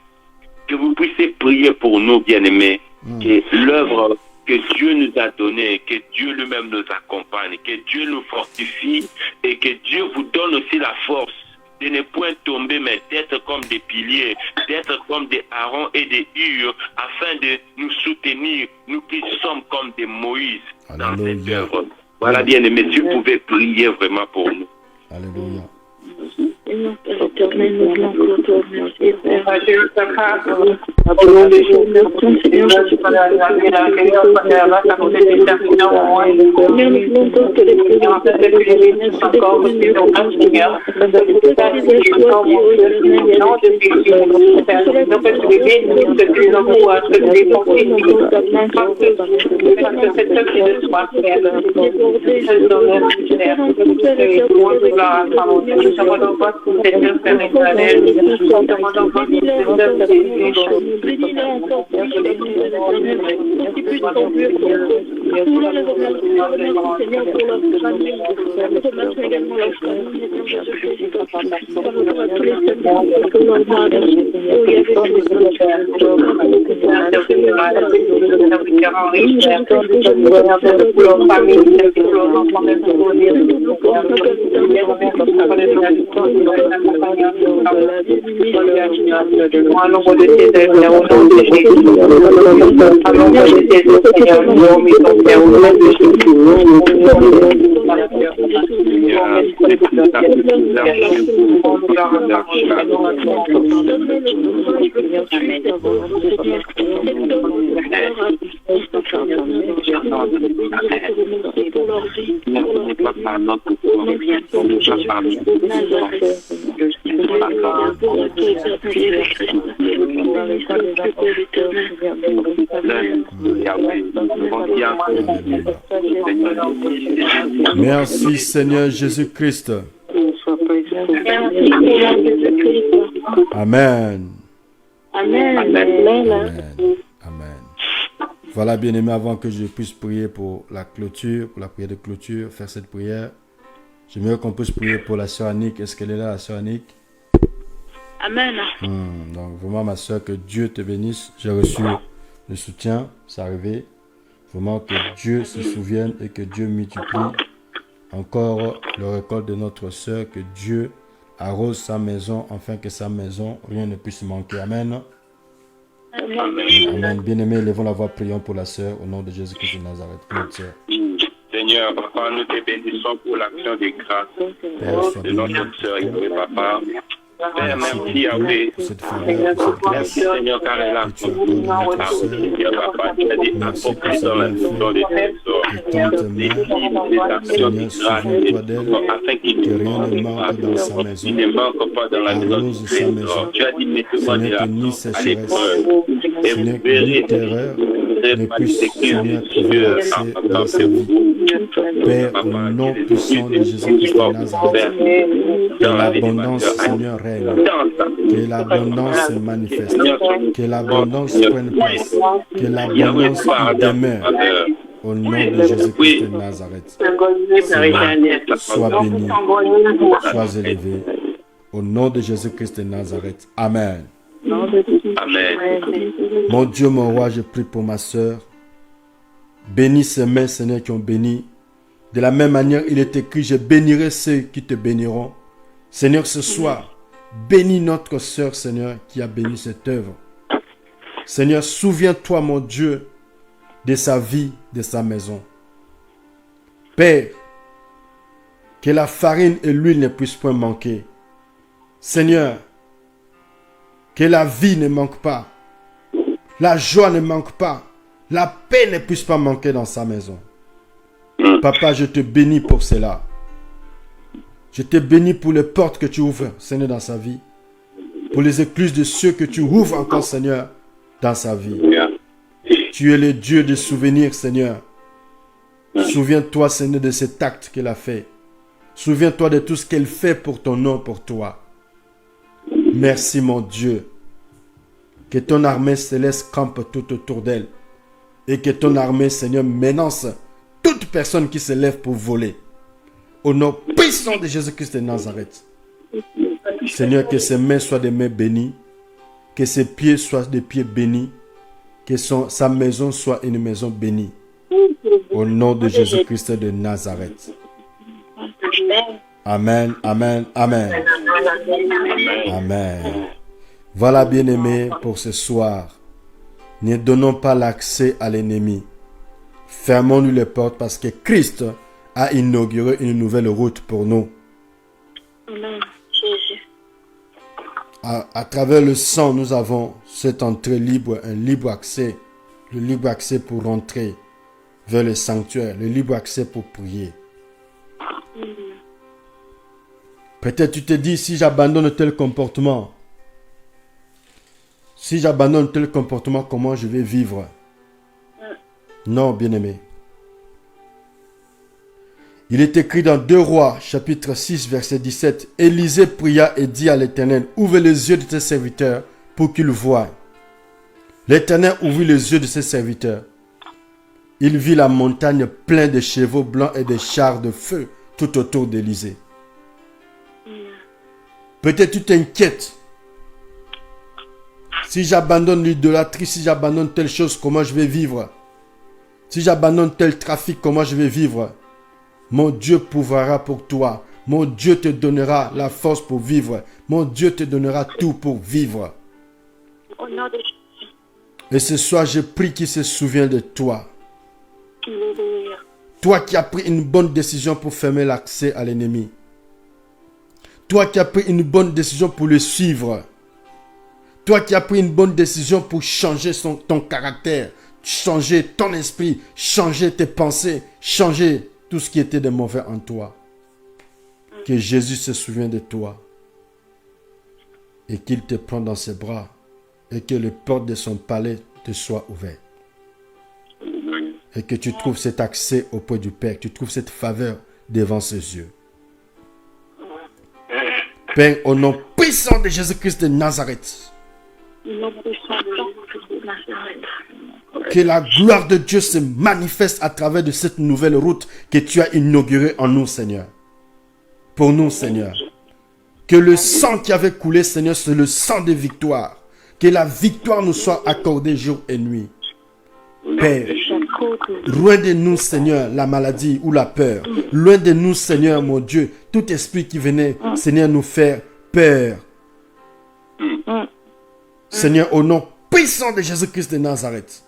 B: que vous puissiez prier pour nous, bien-aimés, que l'œuvre que Dieu nous a donnée, que Dieu lui-même nous accompagne, que Dieu nous fortifie et que Dieu vous donne aussi la force de ne point tomber, mais d'être comme des piliers, d'être comme des Aaron et des Hur, afin de nous soutenir, nous qui sommes comme des Moïse dans cette œuvre. Voilà, bien-aimés, si vous pouvez prier vraiment pour nous.
A: Alléluia.
C: L'éternel, nous voulons te remercier.
E: Au nom de Jésus, Seigneur, je prie
C: bénis-le encore plus, Seigneur, qu'il puisse conduire ton cause. Nous le remercions, Seigneur, pour leur famille. Nous remercions également leur famille, Seigneur Jésus-Christ. Par rapport à tous les seigneurs que l'on a, oh, il y avait
A: Merci Seigneur Jésus-Christ. Amen.
C: Amen.
A: Amen. Voilà, bien-aimé, avant que je puisse prier pour la clôture, pour la prière de clôture, faire cette prière, j'aimerais qu'on puisse prier pour la sœur Annick. Est-ce qu'elle est là, la sœur Annick?
C: Amen.
A: Donc, vraiment, ma sœur, que Dieu te bénisse. J'ai reçu le soutien, c'est arrivé. Vraiment que Dieu se souvienne et que Dieu multiplie encore le récolte de notre sœur, que Dieu arrose sa maison, afin que sa maison, rien ne puisse manquer. Amen. Amen. Bien-aimés, levons la voix, prions pour la sœur, au nom de Jésus-Christ de Nazareth. Notre sœur.
B: Seigneur, papa, nous te bénissons pour l'action de grâce
A: Père, sois
B: de
A: béni.
B: notre sœur Yahweh, papa. Père,
A: Merci
B: merci Yahweh.
A: pour cette faveur, pour cette
B: Merci
A: grâce
B: Seigneur, car elle a
A: que tu accordes à notre sœur.
B: Seigneur, papa, tu as dit
A: Merci pour
B: apporter
A: ce
B: dans la
A: bienfait
B: maison des trésors.
A: et tant
B: Des
A: aimant.
B: des actions de
A: Seigneur,
B: grâce,
A: souviens-toi d'elle,
B: afin qu'il
A: que
B: ne
A: rien ne
B: manque pas.
A: manque dans sa maison.
B: Il ne manque pas dans la maison
A: Arrose
B: du
A: sa
B: trésor.
A: maison.
B: Tu as dit, mettez-moi de
A: Seigneur, que ni
B: l'argent à
A: sécheresse,
B: l'épreuve. Et
A: Seigneur,
B: vous
A: que
B: verrez
A: ni terreur ne puisse, Seigneur, trouver
B: Dieu
A: accès dans
B: dans
A: sa
B: ses
A: vie. Père, au nom puissant de Jésus-Christ de Nazareth, que l'abondance, Seigneur, règne, que l'abondance se manifeste, que l'abondance prenne place, que l'abondance y demeure, au nom de Jésus-Christ de Nazareth. Seigneur, sois béni, sois élevé, au nom de Jésus-Christ de Nazareth. Amen.
B: Amen.
A: Mon Dieu, mon roi, je prie pour ma sœur. Bénis ces mains, Seigneur, qui ont béni. De la même manière, il est écrit, je bénirai ceux qui te béniront. Seigneur, ce soir, bénis notre sœur, Seigneur, qui a béni cette œuvre. Seigneur, souviens-toi, mon Dieu, de sa vie, de sa maison. Père, que la farine et l'huile ne puissent point manquer. Seigneur, que la vie ne manque pas, la joie ne manque pas, la paix ne puisse pas manquer dans sa maison. Papa, je te bénis pour cela. Je te bénis pour les portes que tu ouvres, Seigneur, dans sa vie. Pour les écluses de ceux que tu ouvres encore, Seigneur, dans sa vie. Tu es le Dieu de souvenirs, Seigneur. Souviens-toi, Seigneur, de cet acte qu'elle a fait. Souviens-toi de tout ce qu'elle fait pour ton nom, pour toi. Merci, mon Dieu. Que ton armée céleste campe tout autour d'elle. Et que ton armée, Seigneur, menace toute personne qui se lève pour voler. Au nom puissant de Jésus-Christ de Nazareth. Seigneur, que ses mains soient des mains bénies. Que ses pieds soient des pieds bénis. Que sa maison soit une maison bénie. Au nom de Jésus-Christ de Nazareth. Amen, amen, amen. Amen. Voilà, bien-aimés, pour ce soir. Ne donnons pas l'accès à l'ennemi. Fermons-nous les portes parce que Christ a inauguré une nouvelle route pour nous. À travers le sang, nous avons cette entrée libre, un libre accès. Le libre accès pour rentrer vers le sanctuaire, le libre accès pour prier. Peut-être tu te dis, si j'abandonne tel comportement, comment je vais vivre? Non, bien-aimé. Il est écrit dans 2 Rois, chapitre 6, verset 17. Élisée pria et dit à l'Éternel, ouvre les yeux de tes serviteurs pour qu'ils voient. L'Éternel ouvrit les yeux de ses serviteurs. Il vit la montagne pleine de chevaux blancs et de chars de feu tout autour d'Élysée. Peut-être tu t'inquiètes. Si j'abandonne l'idolâtrie, si j'abandonne telle chose, comment je vais vivre? Si j'abandonne tel trafic, comment je vais vivre? Mon Dieu pourvoira pour toi. Mon Dieu te donnera la force pour vivre. Mon Dieu te donnera tout pour vivre. Et ce soir, je prie qu'il se souvienne de toi. Toi qui as pris une bonne décision pour fermer l'accès à l'ennemi. Toi qui as pris une bonne décision pour le suivre. Toi qui as pris une bonne décision pour changer ton caractère, changer ton esprit, changer tes pensées, changer tout ce qui était de mauvais en toi. Que Jésus se souvienne de toi et qu'il te prend dans ses bras et que les portes de son palais te soient ouvertes. Et que tu trouves cet accès auprès du Père, tu trouves cette faveur devant ses yeux. Père, au nom puissant de Jésus-Christ de Nazareth, que la gloire de Dieu se manifeste à travers de cette nouvelle route que tu as inaugurée en nous, Seigneur. Pour nous, Seigneur. Que le sang qui avait coulé, Seigneur, c'est le sang de victoire. Que la victoire nous soit accordée jour et nuit. Père, Loin de nous, Seigneur, la maladie ou la peur. Loin de nous, Seigneur, mon Dieu, tout esprit qui venait, Seigneur, nous faire peur. Seigneur, au nom puissant de Jésus-Christ de Nazareth.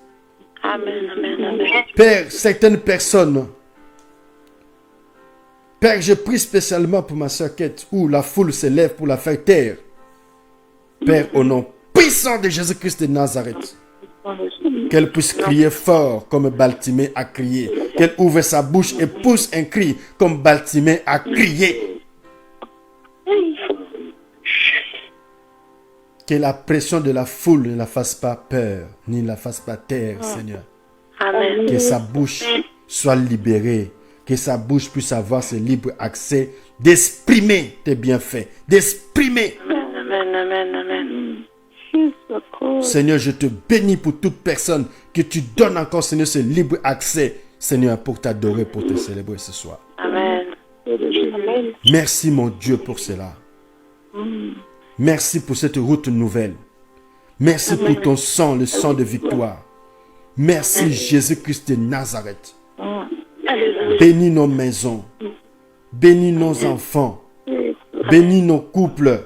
D: Amen, amen, amen.
A: Père, certaines personnes, Père, je prie spécialement pour ma sœur Kate, où la foule se lève pour la faire taire. Père, au nom puissant de Jésus-Christ de Nazareth, qu'elle puisse crier fort comme Baltimée a crié. Qu'elle ouvre sa bouche et pousse un cri comme Baltimée a crié. Que la pression de la foule ne la fasse pas peur, ni ne la fasse pas taire, Seigneur.
D: Amen.
A: Que sa bouche soit libérée. Que sa bouche puisse avoir ce libre accès d'exprimer tes bienfaits. D'exprimer.
D: Amen, amen, amen.
A: Seigneur, je te bénis pour toute personne que tu donnes encore, Seigneur, ce libre accès, Seigneur, pour t'adorer, pour te célébrer ce soir.
D: Amen.
A: Merci, mon Dieu, pour cela. Merci pour cette route nouvelle. Merci pour ton sang, le sang de victoire. Merci, Jésus-Christ de Nazareth. Bénis nos maisons. Bénis nos enfants. Bénis nos couples.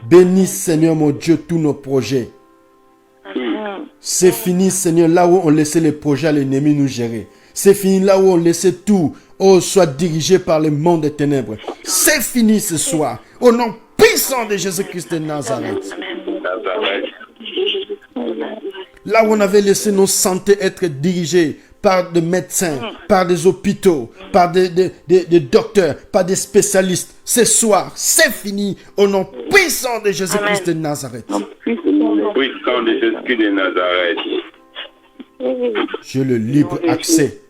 A: Bénis, Seigneur, mon Dieu, tous nos projets. C'est fini, Seigneur, là où on laissait les projets à l'ennemi nous gérer. C'est fini là où on laissait tout, soit dirigé par le monde des ténèbres. C'est fini ce soir. Au nom puissant de Jésus-Christ de Nazareth. Là où on avait laissé nos santé être dirigées par des médecins, par des hôpitaux, par des docteurs, par des spécialistes. Ce soir, c'est fini au nom puissant de Jésus-Christ de Nazareth.
B: Puissant de Jésus-Christ de Nazareth.
A: J'ai le libre accès.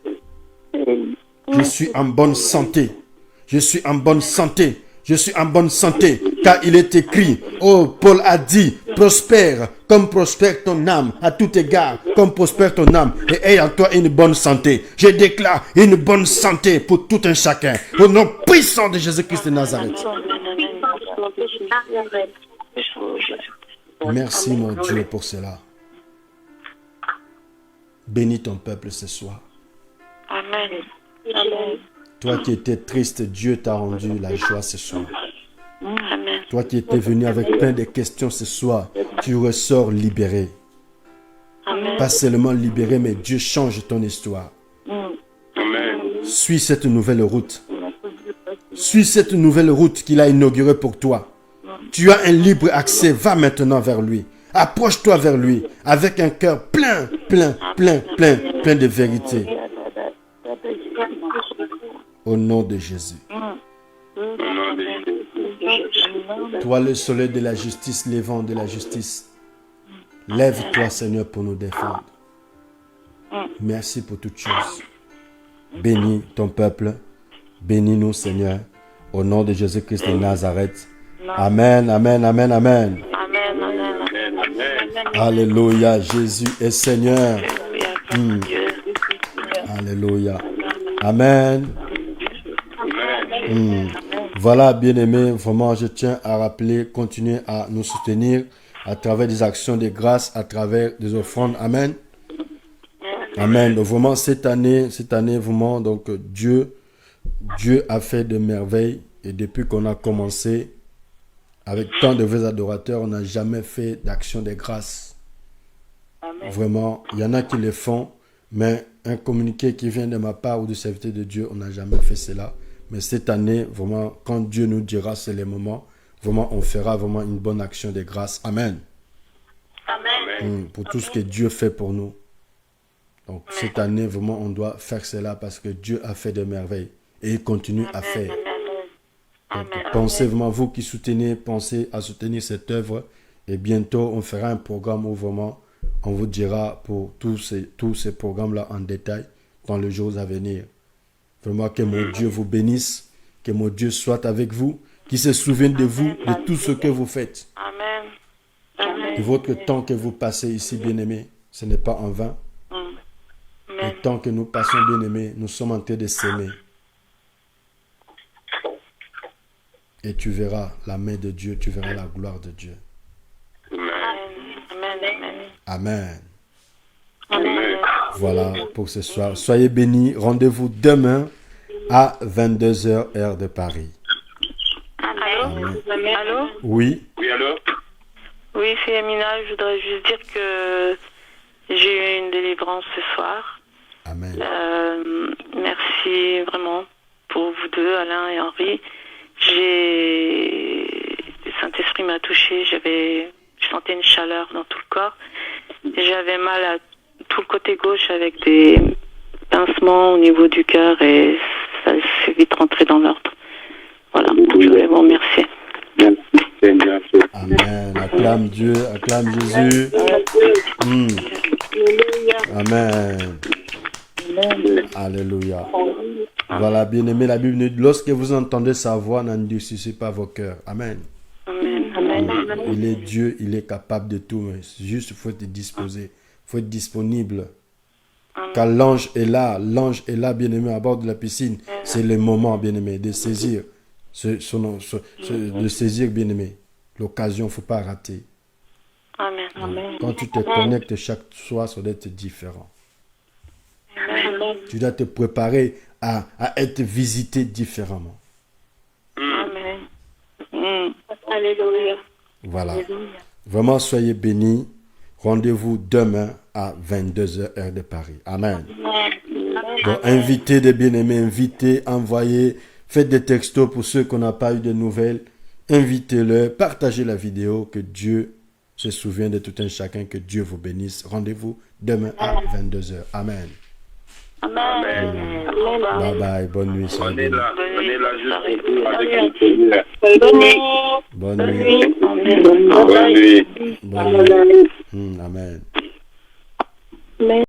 A: Je suis en bonne santé. Je suis en bonne santé. Je suis en bonne santé. Car il est écrit, oh, Paul a dit, prospère comme prospère ton âme, à tout égard, comme prospère ton âme, et aie en toi une bonne santé. Je déclare une bonne santé pour tout un chacun. Au nom puissant de Jésus-Christ de Nazareth. Merci, mon Dieu, pour cela. Bénis ton peuple ce soir.
D: Amen. Amen.
A: Toi qui étais triste, Dieu t'a rendu la joie ce soir.
D: Amen.
A: Toi qui étais venu avec plein de questions ce soir, tu ressors libéré.
D: Amen.
A: Pas seulement libéré, mais Dieu change ton histoire.
B: Amen.
A: Suis cette nouvelle route. Suis cette nouvelle route qu'il a inaugurée pour toi. Tu as un libre accès. Va maintenant vers lui. Approche-toi vers lui avec un cœur plein de vérité. Au nom de Jésus.
B: Au nom de Jésus.
A: Toi le soleil de la justice, les vents de la justice. Lève-toi, Seigneur, pour nous défendre. Merci pour toutes choses. Bénis ton peuple. Bénis-nous, Seigneur. Au nom de Jésus-Christ de Nazareth. Amen, amen, amen, amen.
D: Amen. Amen.
A: Alléluia, Jésus est Seigneur.
D: Dieu.
A: Alléluia. Amen. Voilà, bien-aimés, vraiment, je tiens à rappeler, continuez à nous soutenir à travers des actions de grâce, à travers des offrandes. Amen. Amen. Donc, vraiment, cette année, vraiment, donc, Dieu a fait de merveilles. Et depuis qu'on a commencé, avec tant de vrais adorateurs, on n'a jamais fait d'action de grâce. Vraiment, il y en a qui le font, mais un communiqué qui vient de ma part ou du serviteur de Dieu, on n'a jamais fait cela. Mais cette année, vraiment, quand Dieu nous dira c'est le moment, vraiment, on fera vraiment une bonne action de grâce. Amen.
D: Amen.
A: Pour tout ce que Dieu fait pour nous. Donc, cette année, vraiment, on doit faire cela parce que Dieu a fait de merveilles et il continue à faire. Donc, pensez vraiment, vous qui soutenez, pensez à soutenir cette œuvre. Et bientôt, on fera un programme où vraiment, on vous dira pour tous ces programmes-là en détail dans les jours à venir. Vraiment que mon Dieu vous bénisse, que mon Dieu soit avec vous, qu'il se souvienne de vous, de tout ce que vous faites.
D: Amen. Amen.
A: De votre temps que vous passez ici, bien-aimés, ce n'est pas en vain. Le temps que nous passons, bien-aimés, nous sommes en train de s'aimer. Et tu verras la main de Dieu, tu verras la gloire de Dieu.
D: Amen. Amen.
A: Amen.
D: Amen.
A: Voilà pour ce soir. Soyez bénis. Rendez-vous demain à 22h heure de Paris.
D: Allô? Allô?
A: Oui.
B: Oui, alors?
D: Oui, c'est Amina. Je voudrais juste dire que j'ai eu une délivrance ce soir.
A: Amen.
D: Merci vraiment pour vous deux, Alain et Henri. Le Saint-Esprit m'a touchée. Je sentais une chaleur dans tout le corps. J'avais mal à tout le côté gauche avec des pincements au niveau du cœur et ça s'est vite rentré dans l'ordre. Voilà, je voulais vous remercier.
B: Merci, Seigneur.
A: Amen. Acclame Dieu, acclame Jésus. Amen. Alléluia. Voilà, bien-aimé, la Bible nous dit, lorsque vous entendez sa voix, n'endurcissez pas vos cœurs. Amen.
D: Amen. Amen.
A: Il est Dieu, il est capable de tout, mais juste il faut être disposé, il faut être disponible. Quand l'ange est là, bien-aimé, à bord de la piscine, c'est le moment, bien-aimé, de saisir, de saisir, bien-aimé. L'occasion, il ne faut pas rater.
D: Amen. Amen.
A: Quand tu te connectes chaque soir, ça doit être différent.
D: Amen.
A: Tu dois te préparer à être visité différemment.
D: Amen.
C: Alléluia.
A: Voilà. Vraiment, soyez bénis. Rendez-vous demain à 22h heure de Paris. Amen. Donc, invitez des bien-aimés, invitez, envoyez, faites des textos pour ceux qu'on n'a pas eu de nouvelles. Invitez-le, partagez la vidéo, que Dieu se souvienne de tout un chacun, que Dieu vous bénisse. Rendez-vous demain à 22h. Amen.
C: Amen.
A: Bye bye, bonne nuit. soyez bénis.
B: Prenez la jusqu'au bout avec le Seigneur.
A: Bonne nuit.
B: Bonne nuit.
A: Bonne nuit. Amen.